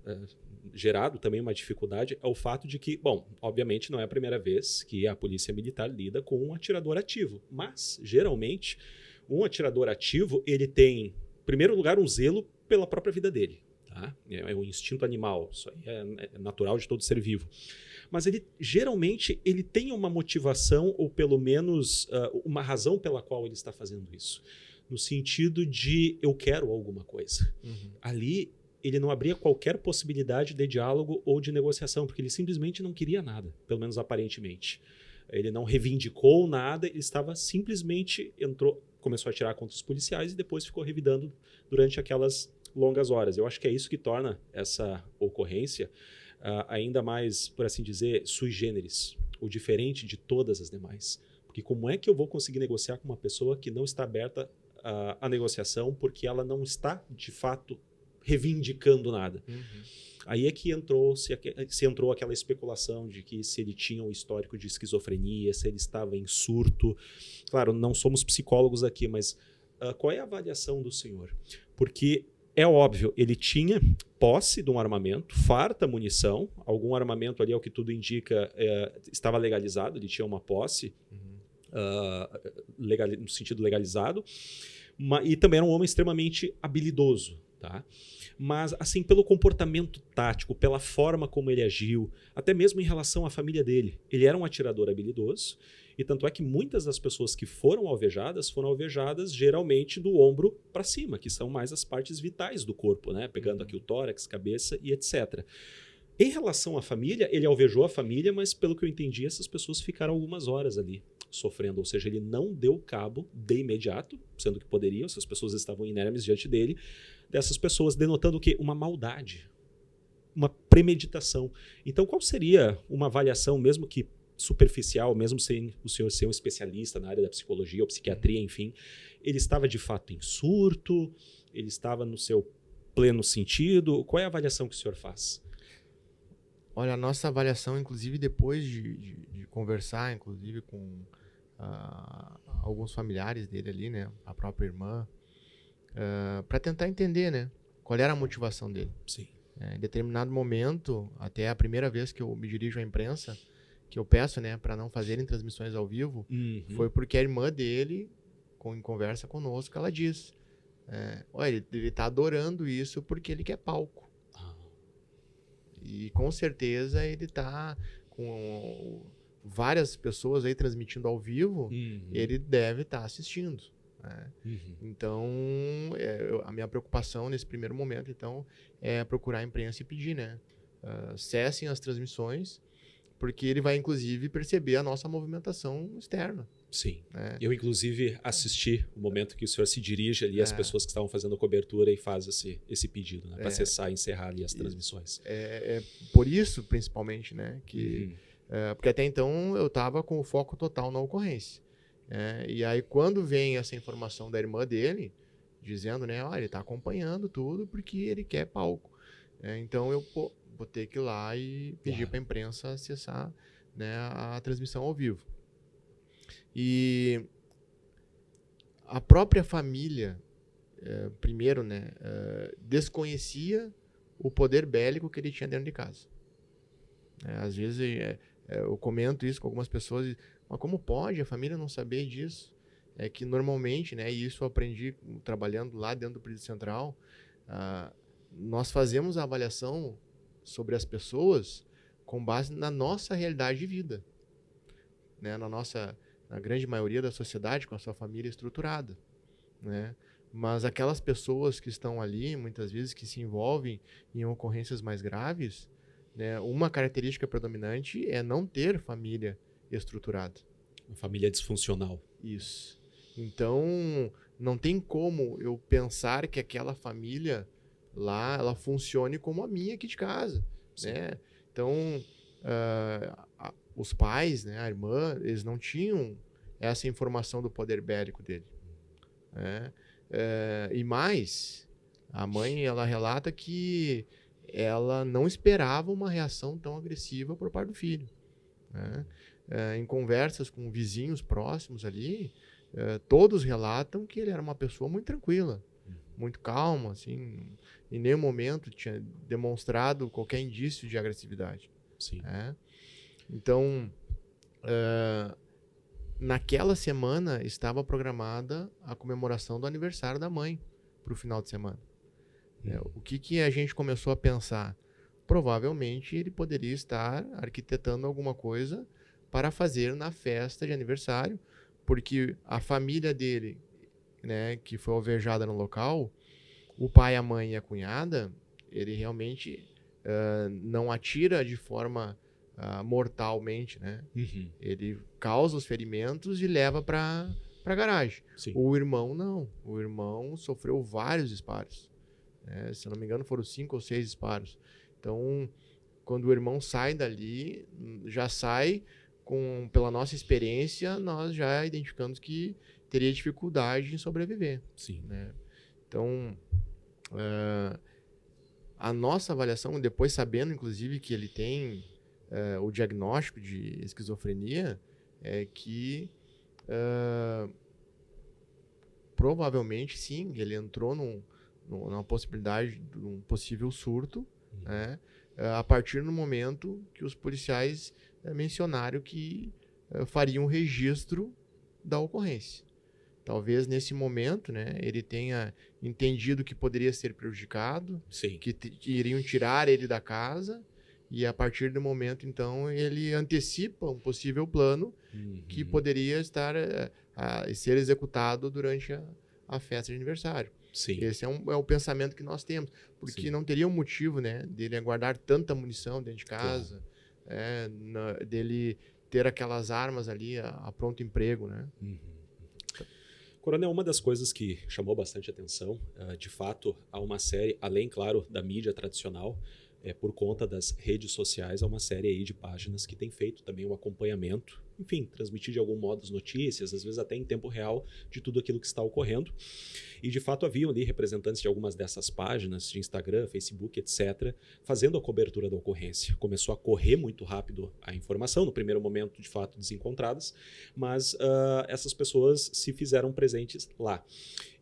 gerado também uma dificuldade é o fato de que, bom, obviamente não é a primeira vez que a polícia militar lida com um atirador ativo, mas, geralmente, um atirador ativo, ele tem, em primeiro lugar, um zelo pela própria vida dele. Tá? É um instinto animal, isso aí é natural de todo ser vivo. Mas ele geralmente ele tem uma motivação ou pelo menos uma razão pela qual ele está fazendo isso. No sentido de eu quero alguma coisa. Ali ele não abria qualquer possibilidade de diálogo ou de negociação, porque ele simplesmente não queria nada, pelo menos aparentemente. Ele não reivindicou nada, ele estava simplesmente começou a atirar contra os policiais e depois ficou revidando durante aquelas longas horas. Eu acho que é isso que torna essa ocorrência ainda mais, por assim dizer, sui generis, ou diferente de todas as demais. Porque como é que eu vou conseguir negociar com uma pessoa que não está aberta à negociação porque ela não está, de fato, reivindicando nada? Aí é que se entrou aquela especulação de que se ele tinha um histórico de esquizofrenia, se ele estava em surto. Claro, não somos psicólogos aqui, mas qual é a avaliação do senhor? Porque é óbvio, ele tinha posse de um armamento, farta munição, algum armamento ali, ao que tudo indica, estava legalizado, ele tinha uma posse no sentido legalizado, e também era um homem extremamente habilidoso. Tá? Mas, assim, pelo comportamento tático, pela forma como ele agiu, até mesmo em relação à família dele, ele era um atirador habilidoso, e tanto é que muitas das pessoas que foram alvejadas geralmente do ombro para cima, que são mais as partes vitais do corpo, né? Pegando aqui o tórax, cabeça e etc. Em relação à família, ele alvejou a família, mas pelo que eu entendi, essas pessoas ficaram algumas horas ali sofrendo, ou seja, ele não deu cabo de imediato, sendo que poderiam, essas pessoas estavam inermes diante dele, dessas pessoas, denotando o quê? Uma maldade, uma premeditação. Então, qual seria uma avaliação, mesmo que superficial, mesmo sem o senhor ser um especialista na área da psicologia ou psiquiatria, enfim, ele estava de fato em surto, ele estava no seu pleno sentido? Qual é a avaliação que o senhor faz? Olha, a nossa avaliação, inclusive depois de conversar, inclusive com alguns familiares dele ali, né, a própria irmã, para tentar entender, né, qual era a motivação dele. Sim. Em determinado momento, até a primeira vez que eu me dirijo à imprensa, que eu peço, né, para não fazerem transmissões ao vivo, foi porque a irmã dele, em conversa conosco, ela diz, olha, ele tá adorando isso porque ele quer palco. E com certeza ele tá com várias pessoas aí transmitindo ao vivo, ele deve estar assistindo. Né? Então, a minha preocupação nesse primeiro momento, então, é procurar a imprensa e pedir, né? Cessem as transmissões, porque ele vai, inclusive, perceber a nossa movimentação externa. Sim. Né? Eu, inclusive, assisti o momento que o senhor se dirige ali às pessoas que estavam fazendo a cobertura e faz esse pedido, né? Para cessar e encerrar ali as transmissões. Por isso, principalmente, né? Porque até então eu estava com o foco total na ocorrência. E aí, quando vem essa informação da irmã dele, dizendo, né? Olha, ele está acompanhando tudo porque ele quer palco. Então, eu vou ter que ir lá e pedir para a imprensa acessar, né, a transmissão ao vivo. E a própria família, primeiro, né, desconhecia o poder bélico que ele tinha dentro de casa. Às vezes eu comento isso com algumas pessoas, mas como pode a família não saber disso? É que normalmente, né, e isso eu aprendi trabalhando lá dentro do Presídio Central, nós fazemos a avaliação sobre as pessoas com base na nossa realidade de vida, né, na grande maioria da sociedade com a sua família estruturada, né? Mas aquelas pessoas que estão ali, muitas vezes, que se envolvem em ocorrências mais graves, né, uma característica predominante é não ter família estruturada. Uma família disfuncional. Isso. Então, não tem como eu pensar que aquela família lá, ela funcione como a minha aqui de casa, né? Então, os pais, né, a irmã, eles não tinham essa informação do poder bélico dele, né? E mais, a mãe, ela relata que ela não esperava uma reação tão agressiva por parte do filho, né? Em conversas com vizinhos próximos ali, todos relatam que ele era uma pessoa muito tranquila, muito calma, assim, em nenhum momento tinha demonstrado qualquer indício de agressividade. Sim. Então, naquela semana estava programada a comemoração do aniversário da mãe para o final de semana. O que a gente começou a pensar? Provavelmente ele poderia estar arquitetando alguma coisa para fazer na festa de aniversário, porque a família dele, né, que foi alvejada no local, o pai, a mãe e a cunhada, ele realmente não atira de forma mortalmente, né? Ele causa os ferimentos e leva para a garagem. Sim. O irmão não. O irmão sofreu vários disparos. Se eu não me engano, foram 5 ou 6 disparos. Então, quando o irmão sai dali, já sai pela nossa experiência, nós já identificamos que teria dificuldade em sobreviver. Sim. Né? Então, a nossa avaliação, depois sabendo, inclusive, que ele tem o diagnóstico de esquizofrenia, é que provavelmente, sim, ele entrou numa possibilidade de um possível surto, né? A partir do momento que os policiais mencionaram que fariam um registro da ocorrência. Talvez nesse momento, né, ele tenha entendido que poderia ser prejudicado, Sim. que iriam tirar ele da casa, e a partir do momento, então, ele antecipa um possível plano que poderia estar ser executado durante a festa de aniversário. Sim. Esse é o pensamento que nós temos, porque Sim. não teria um motivo, né, dele guardar tanta munição dentro de casa, dele ter aquelas armas ali a pronto emprego, né? Coronel, uma das coisas que chamou bastante atenção, de fato, há uma série, além, claro, da mídia tradicional, por conta das redes sociais, há uma série aí de páginas que tem feito também um acompanhamento, enfim, transmitir de algum modo as notícias, às vezes até em tempo real, de tudo aquilo que está ocorrendo. E, de fato, haviam ali representantes de algumas dessas páginas, de Instagram, Facebook, etc., fazendo a cobertura da ocorrência. Começou a correr muito rápido a informação, no primeiro momento, de fato, desencontradas, mas essas pessoas se fizeram presentes lá.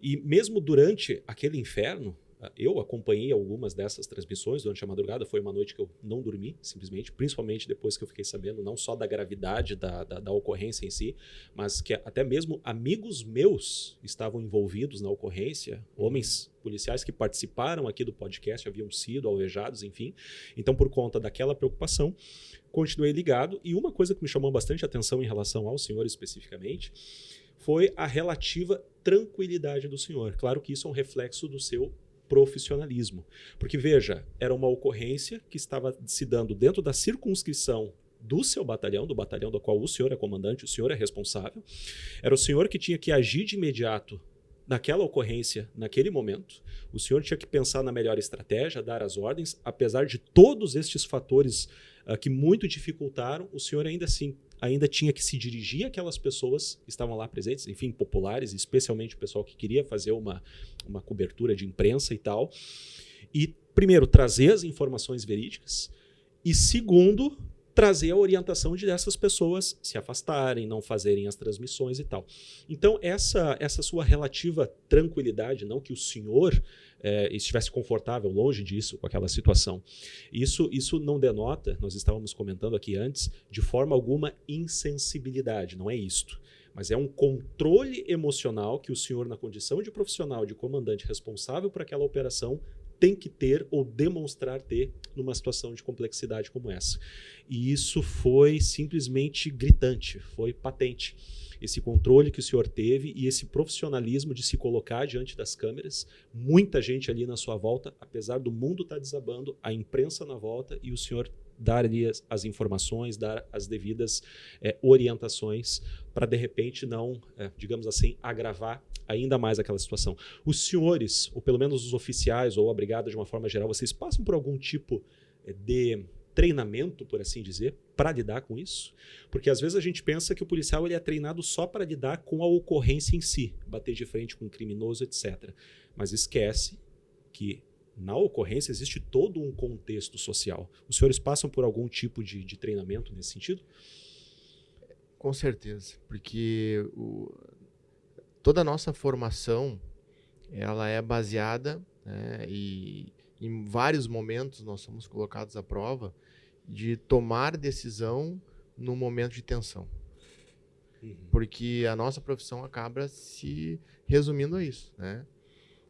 E mesmo durante aquele inferno, eu acompanhei algumas dessas transmissões durante a madrugada. Foi uma noite que eu não dormi, simplesmente, principalmente depois que eu fiquei sabendo não só da gravidade da ocorrência em si, mas que até mesmo amigos meus estavam envolvidos na ocorrência, homens policiais que participaram aqui do podcast, haviam sido alvejados, enfim. Então, por conta daquela preocupação, continuei ligado. E uma coisa que me chamou bastante atenção em relação ao senhor especificamente foi a relativa tranquilidade do senhor. Claro que isso é um reflexo do seu profissionalismo. Porque, veja, era uma ocorrência que estava se dando dentro da circunscrição do seu batalhão, do batalhão do qual o senhor é comandante, o senhor é responsável. Era o senhor que tinha que agir de imediato naquela ocorrência, naquele momento. O senhor tinha que pensar na melhor estratégia, dar as ordens. Apesar de todos estes fatores que muito dificultaram, o senhor ainda assim tinha que se dirigir àquelas pessoas que estavam lá presentes, enfim, populares, especialmente o pessoal que queria fazer uma cobertura de imprensa e tal. E, primeiro, trazer as informações verídicas e, segundo, trazer a orientação de dessas pessoas se afastarem, não fazerem as transmissões e tal. Então, essa sua relativa tranquilidade, não que o senhor estivesse confortável, longe disso, com aquela situação. Isso não denota, nós estávamos comentando aqui antes, de forma alguma insensibilidade, não é isto. Mas é um controle emocional que o senhor, na condição de profissional, de comandante responsável por aquela operação, tem que ter ou demonstrar ter numa situação de complexidade como essa. E isso foi simplesmente gritante, foi patente. Esse controle que o senhor teve e esse profissionalismo de se colocar diante das câmeras, muita gente ali na sua volta, apesar do mundo estar desabando, a imprensa na volta e o senhor dar ali as informações, dar as devidas orientações para, de repente, não, digamos assim, agravar ainda mais aquela situação. Os senhores, ou pelo menos os oficiais ou a brigada de uma forma geral, vocês passam por algum tipo de treinamento, por assim dizer, para lidar com isso? Porque às vezes a gente pensa que o policial ele é treinado só para lidar com a ocorrência em si, bater de frente com um criminoso, etc. Mas esquece que na ocorrência existe todo um contexto social. Os senhores passam por algum tipo de treinamento nesse sentido? Com certeza, porque toda a nossa formação ela é baseada, né, e em vários momentos nós somos colocados à prova de tomar decisão no momento de tensão. Porque a nossa profissão acaba se resumindo a isso, né?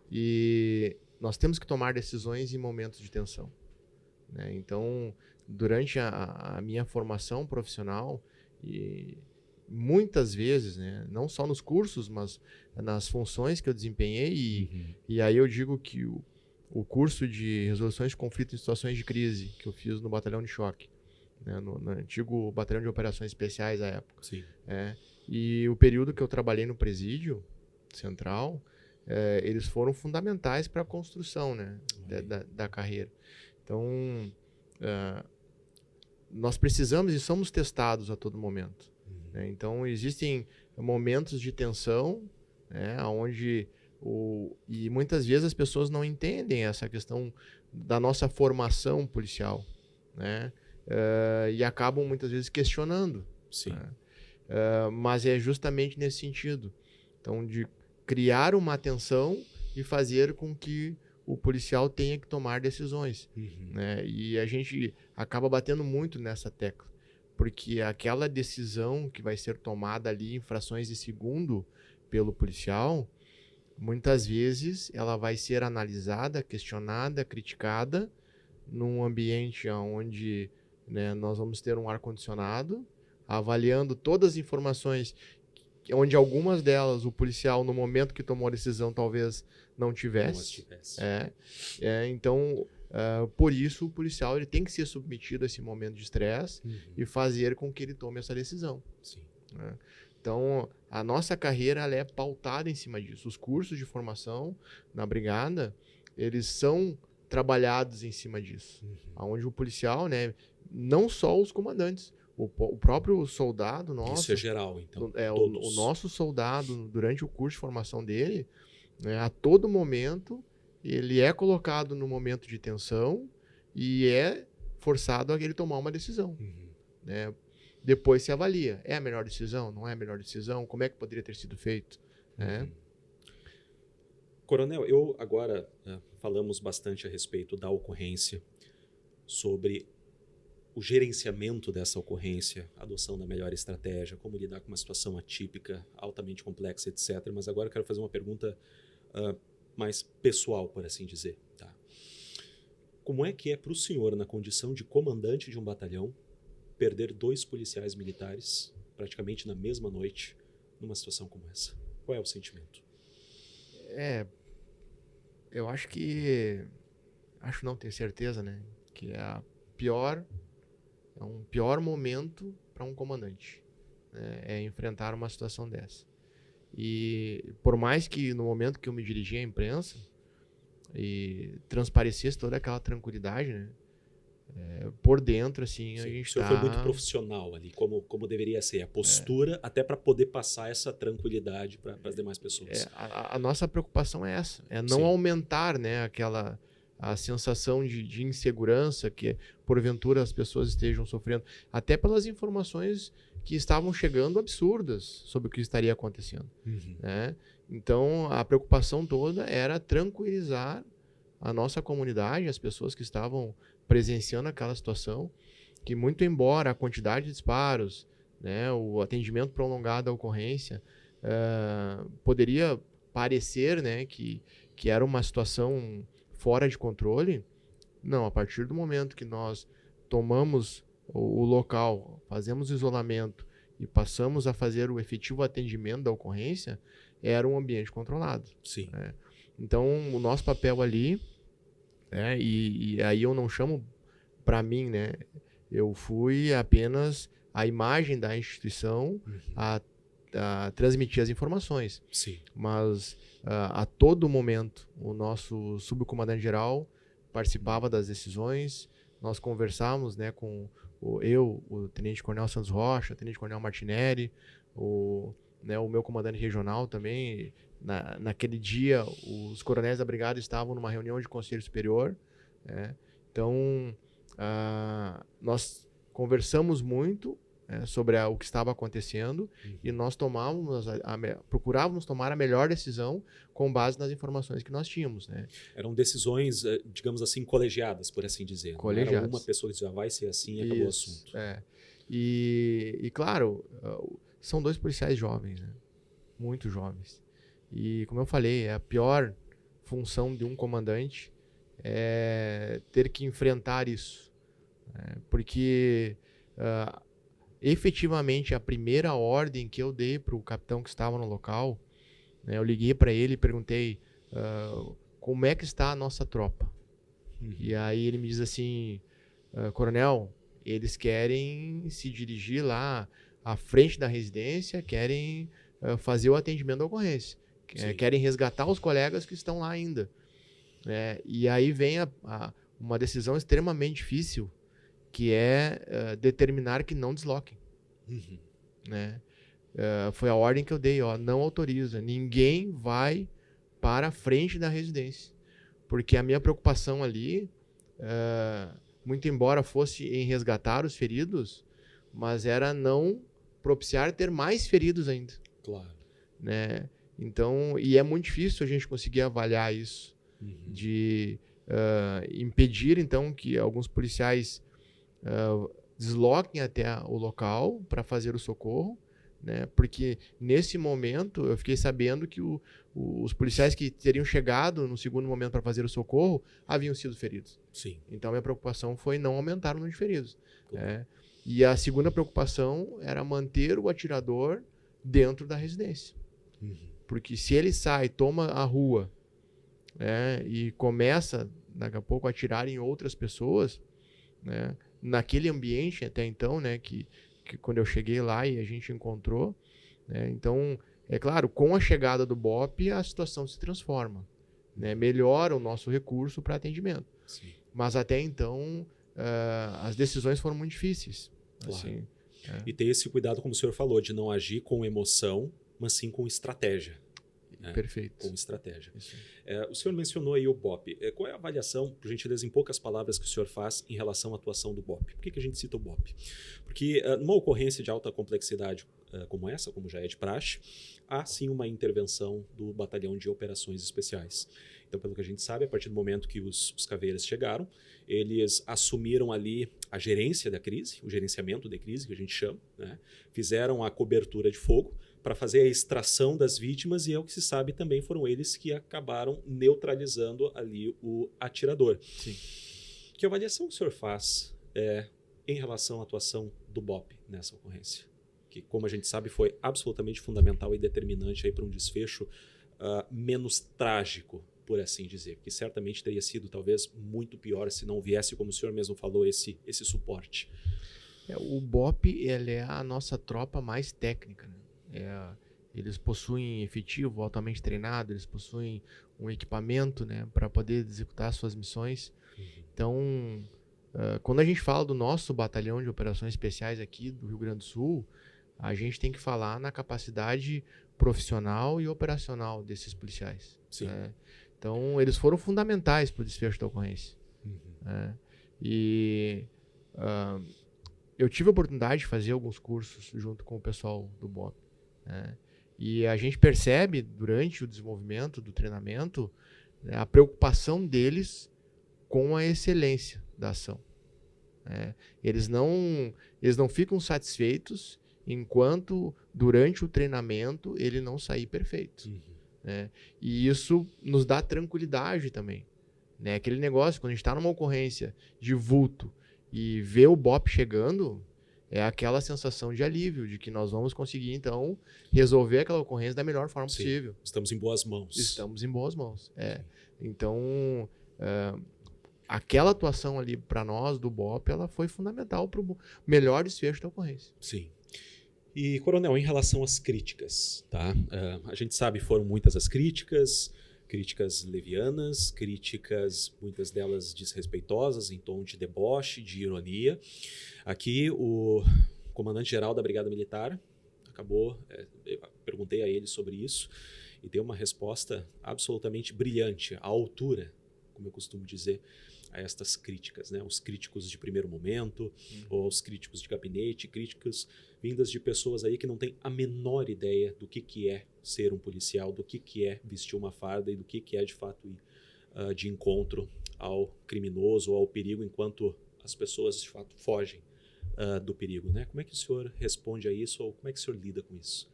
E nós temos que tomar decisões em momentos de tensão, né? Então, durante a minha formação profissional, e muitas vezes, né, não só nos cursos, mas nas funções que eu desempenhei, e aí eu digo que o curso de resoluções de conflito em situações de crise que eu fiz no batalhão de choque, né, no antigo batalhão de operações especiais à época. Sim. E o período que eu trabalhei no presídio central, eles foram fundamentais para a construção, né, da carreira. Então, nós precisamos e somos testados a todo momento. Né? Então, existem momentos de tensão, né, onde e muitas vezes as pessoas não entendem essa questão da nossa formação policial, né? E acabam muitas vezes questionando. Sim. Né? Mas é justamente nesse sentido. Então, de criar uma atenção e fazer com que o policial tenha que tomar decisões. Né? E a gente acaba batendo muito nessa tecla, porque aquela decisão que vai ser tomada ali em frações de segundo pelo policial, muitas vezes ela vai ser analisada, questionada, criticada num ambiente onde, né, nós vamos ter um ar-condicionado, avaliando todas as informações, onde algumas delas o policial, no momento que tomou a decisão, talvez não tivesse. Então, por isso, o policial ele tem que ser submetido a esse momento de estresse e fazer com que ele tome essa decisão. Sim. Né? Então, a nossa carreira ela é pautada em cima disso. Os cursos de formação na brigada, eles são trabalhados em cima disso. Onde o policial, né, não só os comandantes, o próprio soldado nosso... Isso é geral, então. O nosso soldado, durante o curso de formação dele, né, a todo momento, ele é colocado no momento de tensão e é forçado a ele tomar uma decisão. Né? Depois se avalia. É a melhor decisão? Não é a melhor decisão? Como é que poderia ter sido feito? Coronel, eu agora falamos bastante a respeito da ocorrência, sobre o gerenciamento dessa ocorrência, a adoção da melhor estratégia, como lidar com uma situação atípica, altamente complexa, etc. Mas agora eu quero fazer uma pergunta mais pessoal, por assim dizer. Tá? Como é que é para o senhor, na condição de comandante de um batalhão, perder 2 policiais militares praticamente na mesma noite numa situação como essa? Qual é o sentimento? Eu acho não tenho certeza, né, que é um pior momento para um comandante, né, é enfrentar uma situação dessa. E por mais que no momento que eu me dirigi à imprensa e transparecesse toda aquela tranquilidade, né, por dentro, assim, Sim, a gente o senhor foi muito profissional ali, como deveria ser, a postura, até para poder passar essa tranquilidade para as demais pessoas. A nossa preocupação é essa, é não aumentar, né, a sensação de insegurança que, porventura, as pessoas estejam sofrendo, até pelas informações que estavam chegando absurdas sobre o que estaria acontecendo. Né? Então, a preocupação toda era tranquilizar a nossa comunidade, as pessoas que estavam presenciando aquela situação, que muito embora a quantidade de disparos, né, o atendimento prolongado à ocorrência, poderia parecer, né, que era uma situação fora de controle. Não, a partir do momento que nós tomamos o local, fazemos o isolamento e passamos a fazer o efetivo atendimento da ocorrência, era um ambiente controlado. Sim. Né? Então, o nosso papel ali, né, e aí eu não chamo para mim, né, eu fui apenas a imagem da instituição a transmitir as informações. Sim. Mas a todo momento o nosso subcomandante-geral participava das decisões, nós conversávamos, né, com o Tenente-Coronel Santos Rocha, o Tenente-Coronel Martinelli, o meu comandante regional também. Naquele dia, os coronéis da brigada estavam numa reunião de conselho superior. Né? Então, nós conversamos muito sobre o que estava acontecendo e nós procurávamos tomar a melhor decisão com base nas informações que nós tínhamos. Né? Eram decisões, digamos assim, colegiadas, por assim dizer. Colegiadas. Não era uma pessoa que já vai ser assim e acabou o assunto. E claro, são 2 policiais jovens, né? Muito jovens. E como eu falei, a pior função de um comandante é ter que enfrentar isso. Porque efetivamente a primeira ordem que eu dei para o capitão que estava no local, né, eu liguei para ele e perguntei como é que está a nossa tropa. E aí ele me diz assim, coronel, eles querem se dirigir lá à frente da residência, querem fazer o atendimento da ocorrência, querem resgatar os colegas que estão lá ainda. E aí vem uma decisão extremamente difícil, que é determinar que não desloquem. Né? Foi a ordem que eu dei, não autoriza, ninguém vai para a frente da residência. Porque a minha preocupação ali, muito embora fosse em resgatar os feridos, mas era não propiciar ter mais feridos ainda. Claro. Né? Então, e é muito difícil a gente conseguir avaliar isso, de impedir então que alguns policiais desloquem até o local para fazer o socorro, né? Porque nesse momento eu fiquei sabendo que os policiais que teriam chegado no segundo momento para fazer o socorro haviam sido feridos. Sim. Então minha preocupação foi não aumentar o número de feridos. Claro. E a segunda preocupação era manter o atirador dentro da residência. Porque se ele sai, toma a rua, e começa daqui a pouco a atirar em outras pessoas, né? Naquele ambiente até então, né, que quando eu cheguei lá e a gente encontrou, né, então, é claro, com a chegada do BOP, a situação se transforma, né, melhora o nosso recurso para atendimento. Sim. Mas até então, as decisões foram muito difíceis. Claro. Assim, E ter esse cuidado, como o senhor falou, de não agir com emoção, mas sim com estratégia. Perfeito. Com estratégia. O senhor mencionou aí o BOP. Qual é a avaliação, por gentileza, em poucas palavras, que o senhor faz em relação à atuação do BOP? Por que a gente cita o BOP? Porque numa ocorrência de alta complexidade como essa, como já é de praxe, há sim uma intervenção do Batalhão de Operações Especiais. Então, pelo que a gente sabe, a partir do momento que os caveiras chegaram, eles assumiram ali a gerência da crise, o gerenciamento da crise, que a gente chama, né? Fizeram a cobertura de fogo para fazer a extração das vítimas, e é o que se sabe também, foram eles que acabaram neutralizando ali o atirador. Sim. Que avaliação o senhor faz em relação à atuação do BOP nessa ocorrência? Que, como a gente sabe, foi absolutamente fundamental e determinante para um desfecho menos trágico, por assim dizer, que certamente teria sido talvez muito pior se não viesse, como o senhor mesmo falou, esse suporte. O BOP ele é a nossa tropa mais técnica, né? Eles possuem efetivo altamente treinado, eles possuem um equipamento, né, para poder executar suas missões. Então, quando a gente fala do nosso batalhão de operações especiais aqui do Rio Grande do Sul, a gente tem que falar na capacidade profissional e operacional desses policiais. Sim. Então, eles foram fundamentais para o desfecho da ocorrência. Eu tive a oportunidade de fazer alguns cursos junto com o pessoal do BOP. E a gente percebe durante o desenvolvimento do treinamento, né, a preocupação deles com a excelência da ação. Eles não ficam satisfeitos enquanto durante o treinamento ele não sair perfeito. E isso nos dá tranquilidade também. né? Aquele negócio, quando a gente está numa ocorrência de vulto e vê o BOP chegando, é aquela sensação de alívio, de que nós vamos conseguir, então, resolver aquela ocorrência da melhor forma possível. Estamos em boas mãos. Estamos em boas mãos. Então, aquela atuação ali para nós do BOP, ela foi fundamental para o melhor desfecho da ocorrência. Sim. E, coronel, em relação às críticas, tá? A gente sabe foram muitas as críticas levianas, críticas, muitas delas desrespeitosas, em tom de deboche, de ironia. Aqui, o comandante-geral da Brigada Militar acabou, eu perguntei a ele sobre isso, e deu uma resposta absolutamente brilhante, à altura, como eu costumo dizer, a estas críticas, né? Os críticos de primeiro momento, ou os críticos de gabinete, críticas vindas de pessoas aí que não têm a menor ideia do que é ser um policial, do que é vestir uma farda e do que é de fato ir de encontro ao criminoso ou ao perigo, enquanto as pessoas de fato fogem do perigo, né? Como é que o senhor responde a isso, ou como é que o senhor lida com isso?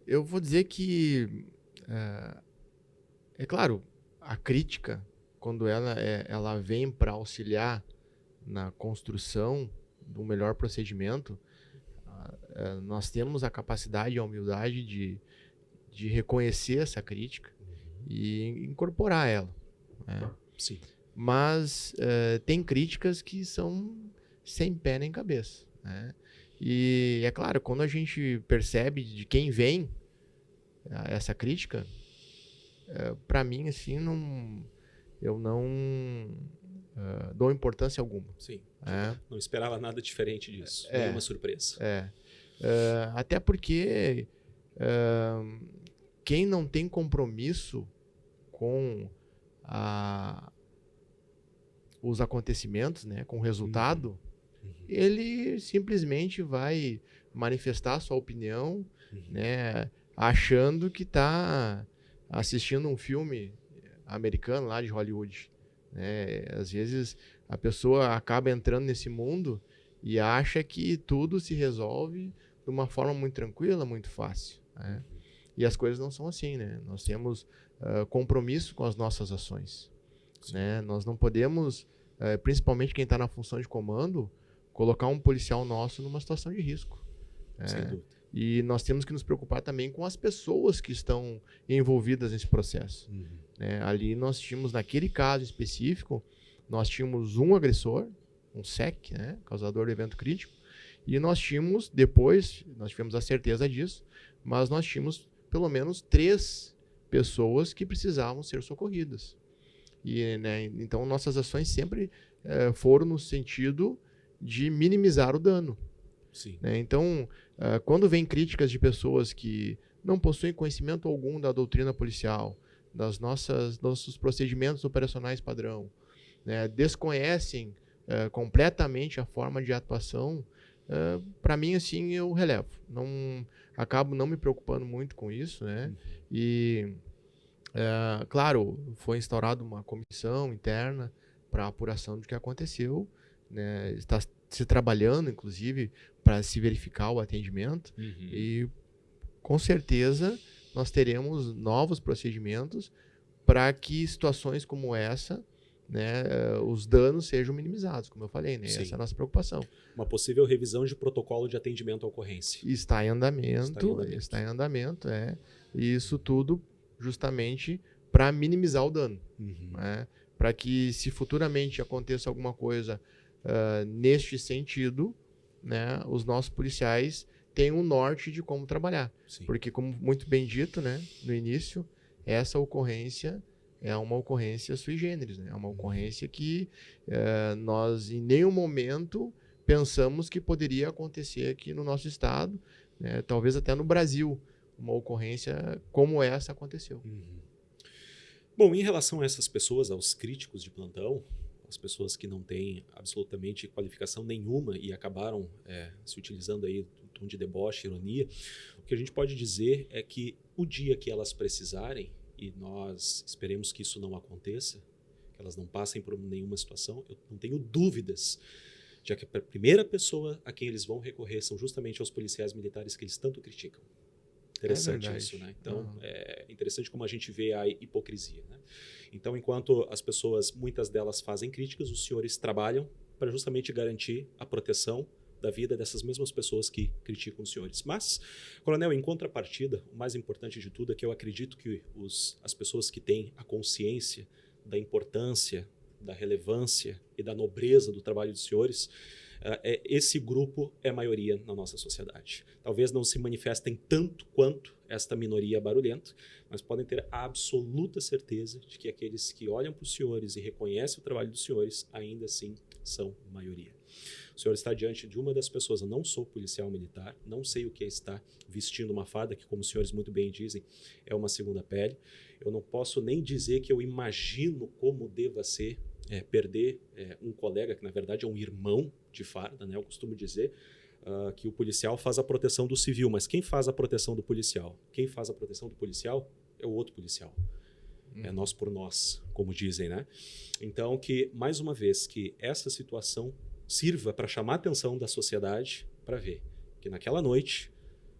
Eu vou dizer que, é claro, a crítica, quando ela vem para auxiliar na construção do melhor procedimento, nós temos a capacidade e a humildade de reconhecer essa crítica e incorporar ela, né? Sim. Mas tem críticas que são sem pé nem cabeça, né? E é claro, quando a gente percebe de quem vem essa crítica, para mim, assim, eu não dou importância alguma. Sim. Não esperava nada diferente disso. Nenhuma surpresa. Até porque quem não tem compromisso com os acontecimentos, né, com o resultado, ele simplesmente vai manifestar sua opinião, né, achando que está assistindo um filme americano lá de Hollywood, né? Às vezes a pessoa acaba entrando nesse mundo e acha que tudo se resolve de uma forma muito tranquila, muito fácil, né? E as coisas não são assim, né? Nós temos compromisso com as nossas ações, né? Nós não podemos, principalmente quem está na função de comando, colocar um policial nosso numa situação de risco. Sem dúvida. E nós temos que nos preocupar também com as pessoas que estão envolvidas nesse processo. Ali nós tínhamos, naquele caso específico, nós tínhamos um agressor, um SEC, né, causador de evento crítico, e nós tínhamos, depois, nós tivemos a certeza disso, mas nós tínhamos pelo menos 3 pessoas que precisavam ser socorridas. E, né, então nossas ações sempre foram no sentido de minimizar o dano. Sim. Né? Então, quando vem críticas de pessoas que não possuem conhecimento algum da doutrina policial, nossos procedimentos operacionais padrão, né, desconhecem completamente a forma de atuação, para mim, assim, eu relevo. Acabo não me preocupando muito com isso, né? E, claro, foi instaurada uma comissão interna para apuração do que aconteceu, né? Está se trabalhando, inclusive, para se verificar o atendimento e, com certeza, nós teremos novos procedimentos para que situações como essa, né, os danos sejam minimizados, como eu falei, né? Essa é a nossa preocupação. Uma possível revisão de protocolo de atendimento à ocorrência. Está em andamento. E isso tudo justamente para minimizar o dano. Né? Para que, se futuramente aconteça alguma coisa neste sentido, né, os nossos policiais têm um norte de como trabalhar. Sim. Porque, como muito bem dito, né, no início, essa ocorrência é uma ocorrência sui generis, né? É uma ocorrência que nós em nenhum momento pensamos que poderia acontecer aqui no nosso estado, né? Talvez até no Brasil, uma ocorrência como essa aconteceu. Bom, em relação a essas pessoas, aos críticos de plantão, as pessoas que não têm absolutamente qualificação nenhuma e acabaram se utilizando aí do tom de deboche, ironia, o que a gente pode dizer é que o dia que elas precisarem, e nós esperemos que isso não aconteça, que elas não passem por nenhuma situação, eu não tenho dúvidas de que a primeira pessoa a quem eles vão recorrer são justamente aos policiais militares que eles tanto criticam. Interessante verdade. isso, né? Então, é interessante como a gente vê a hipocrisia, né? Então, enquanto as pessoas, muitas delas fazem críticas, os senhores trabalham para justamente garantir a proteção da vida dessas mesmas pessoas que criticam os senhores. Mas, coronel, em contrapartida, o mais importante de tudo é que eu acredito que as pessoas que têm a consciência da importância, da relevância e da nobreza do trabalho dos senhores, esse grupo é a maioria na nossa sociedade. Talvez não se manifestem tanto quanto esta minoria barulhenta, mas podem ter a absoluta certeza de que aqueles que olham para os senhores e reconhecem o trabalho dos senhores, ainda assim são maioria. O senhor está diante de uma das pessoas, eu não sou policial militar, não sei o que é estar vestindo uma farda, que como os senhores muito bem dizem, é uma segunda pele. Eu não posso nem dizer que eu imagino como deva ser perder um colega, que na verdade é um irmão de farda, né? Eu costumo dizer que o policial faz a proteção do civil, mas quem faz a proteção do policial? Quem faz a proteção do policial é o outro policial. É nós por nós, como dizem, né? Então, que mais uma vez, que essa situação sirva para chamar a atenção da sociedade para ver que naquela noite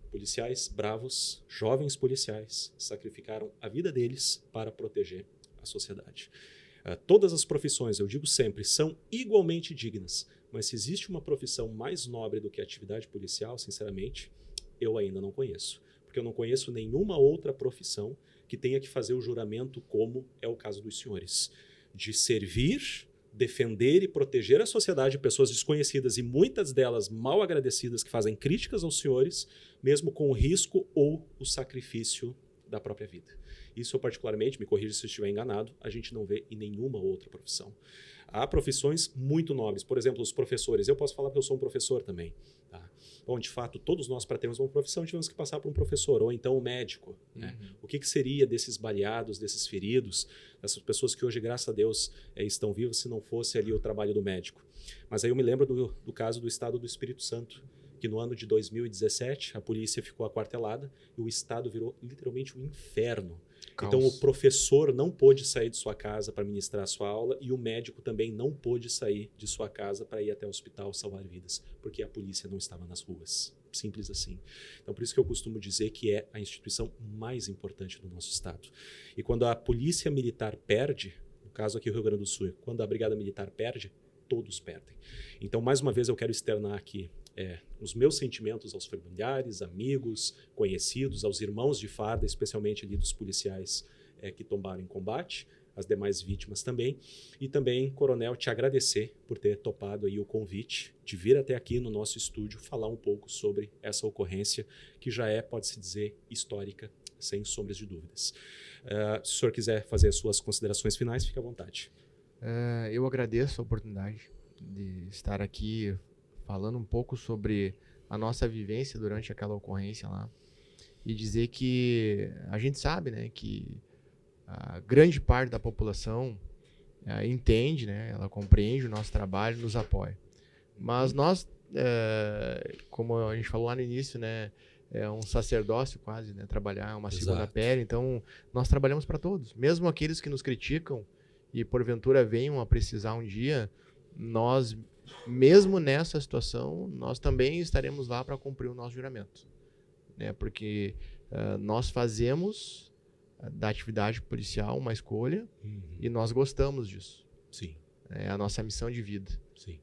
policiais bravos, jovens policiais, sacrificaram a vida deles para proteger a sociedade. Todas as profissões, eu digo sempre, são igualmente dignas, mas se existe uma profissão mais nobre do que a atividade policial, sinceramente, eu ainda não conheço. Porque eu não conheço nenhuma outra profissão que tenha que fazer o juramento como é o caso dos senhores, de servir, defender e proteger a sociedade de pessoas desconhecidas e muitas delas mal agradecidas que fazem críticas aos senhores, mesmo com o risco ou o sacrifício da própria vida. Isso eu particularmente, me corrija se eu estiver enganado, a gente não vê em nenhuma outra profissão. Há profissões muito nobres, por exemplo, os professores. Eu posso falar que eu sou um professor também. Tá? Bom, de fato, todos nós, para termos uma profissão, tivemos que passar por um professor, ou então um médico. Né? O que seria desses baleados, desses feridos, dessas pessoas que hoje, graças a Deus, estão vivas, se não fosse ali o trabalho do médico? Mas aí eu me lembro do caso do estado do Espírito Santo, que no ano de 2017 a polícia ficou aquartelada e o estado virou literalmente um inferno. Caos. Então o professor não pôde sair de sua casa para ministrar a sua aula e o médico também não pôde sair de sua casa para ir até o hospital salvar vidas, porque a polícia não estava nas ruas. Simples assim. Então por isso que eu costumo dizer que é a instituição mais importante do nosso estado. E quando a polícia militar perde, no caso aqui do Rio Grande do Sul, quando a brigada militar perde, todos perdem. Então mais uma vez eu quero externar aqui os meus sentimentos aos familiares, amigos, conhecidos, aos irmãos de farda, especialmente ali dos policiais que tombaram em combate, as demais vítimas também. E também, coronel, te agradecer por ter topado aí o convite de vir até aqui no nosso estúdio falar um pouco sobre essa ocorrência que já pode-se dizer, histórica, sem sombras de dúvidas. Se o senhor quiser fazer as suas considerações finais, fique à vontade. Eu agradeço a oportunidade de estar aqui falando um pouco sobre a nossa vivência durante aquela ocorrência lá e dizer que a gente sabe, né, que a grande parte da população entende, né, ela compreende o nosso trabalho e nos apoia. Mas nós, como a gente falou lá no início, né, é um sacerdócio quase, né, trabalhar uma segunda pele, então nós trabalhamos para todos, mesmo aqueles que nos criticam e porventura venham a precisar um dia, nós, mesmo nessa situação, nós também estaremos lá para cumprir o nosso juramento, né? Porque nós fazemos da atividade policial uma escolha e nós gostamos disso. Sim. É a nossa missão de vida. Sim.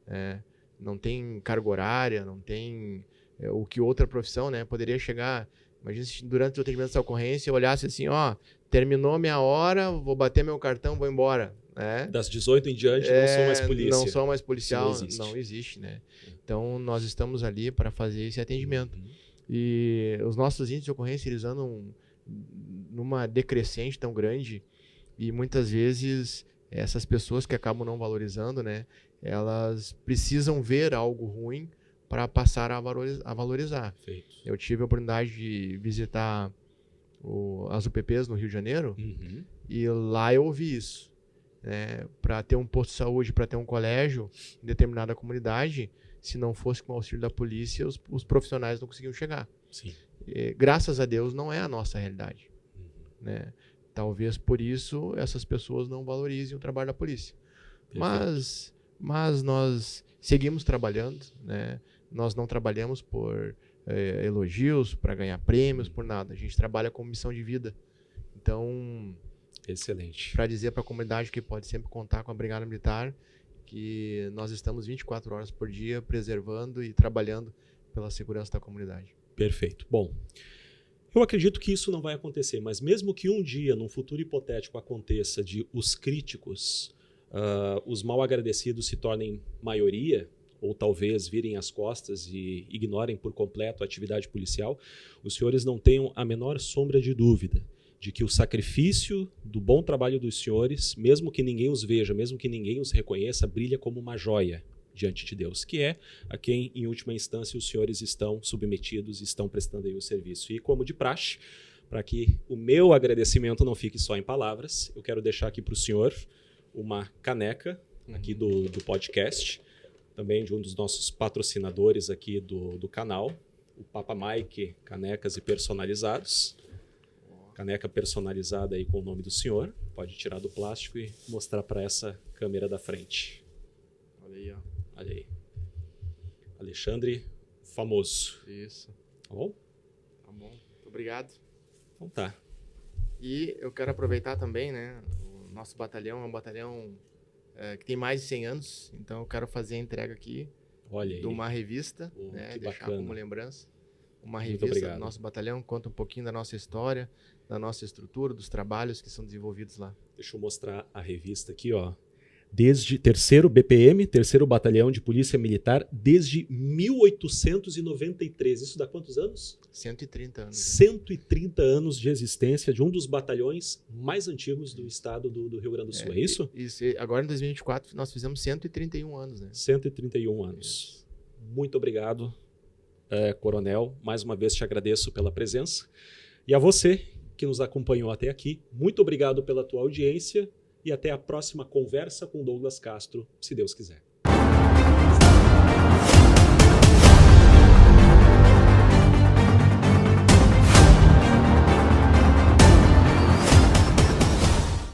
Não tem carga horária, não tem o que outra profissão, né? Poderia chegar, imagina se durante o atendimento dessa ocorrência eu olhasse assim, terminou minha hora, vou bater meu cartão, vou embora. Das 18 em diante não sou mais polícia. Não sou mais policial, não existe, né? Então nós estamos ali para fazer esse atendimento. E os nossos índices de ocorrência, eles andam numa decrescente tão grande e muitas vezes essas pessoas que acabam não valorizando, né? Elas precisam ver algo ruim para passar a valorizar. Perfeito. Eu tive a oportunidade de visitar as UPPs no Rio de Janeiro e lá eu ouvi isso. Para ter um posto de saúde, para ter um colégio em determinada comunidade, se não fosse com o auxílio da polícia, os profissionais não conseguiam chegar. Sim. Graças a Deus não é a nossa realidade. Né? Talvez por isso essas pessoas não valorizem o trabalho da polícia. Mas nós seguimos trabalhando, né? Nós não trabalhamos por elogios, para ganhar prêmios, por nada. A gente trabalha com missão de vida. Então, excelente. Para dizer para a comunidade que pode sempre contar com a Brigada Militar, que nós estamos 24 horas por dia preservando e trabalhando pela segurança da comunidade. Perfeito. Bom, eu acredito que isso não vai acontecer, mas mesmo que um dia, num futuro hipotético, aconteça de os críticos, os mal agradecidos se tornem maioria, ou talvez virem as costas e ignorem por completo a atividade policial, os senhores não tenham a menor sombra de dúvida de que o sacrifício do bom trabalho dos senhores, mesmo que ninguém os veja, mesmo que ninguém os reconheça, brilha como uma joia diante de Deus, que é a quem, em última instância, os senhores estão submetidos e estão prestando aí o serviço. E como de praxe, para que o meu agradecimento não fique só em palavras, eu quero deixar aqui para o senhor uma caneca aqui do podcast, também de um dos nossos patrocinadores aqui do canal, o Papa Mike Canecas e Personalizados. Caneca personalizada aí com o nome do senhor. Pode tirar do plástico e mostrar para essa câmera da frente. Olha aí, ó. Olha aí. Alexandre Famoso. Isso. Tá bom? Tá bom. Muito obrigado. Então tá. E eu quero aproveitar também, né? O nosso batalhão é um batalhão que tem mais de 100 anos. Então eu quero fazer a entrega aqui de uma revista, né? Deixar bacana. Como lembrança. Uma revista do nosso batalhão, conta um pouquinho da nossa história, da nossa estrutura, dos trabalhos que são desenvolvidos lá. Deixa eu mostrar a revista aqui, ó. Desde 3º BPM, 3º Batalhão de Polícia Militar, desde 1893. Isso dá quantos anos? 130 anos. 130 anos de existência de um dos batalhões mais antigos do estado do Rio Grande do Sul, é isso? Isso. Agora, em 2024, nós fizemos 131 anos, né? 131 anos. Isso. Muito obrigado, Coronel. Mais uma vez te agradeço pela presença. E a você que nos acompanhou até aqui, muito obrigado pela tua audiência. E até a próxima conversa com Douglas Castro, se Deus quiser.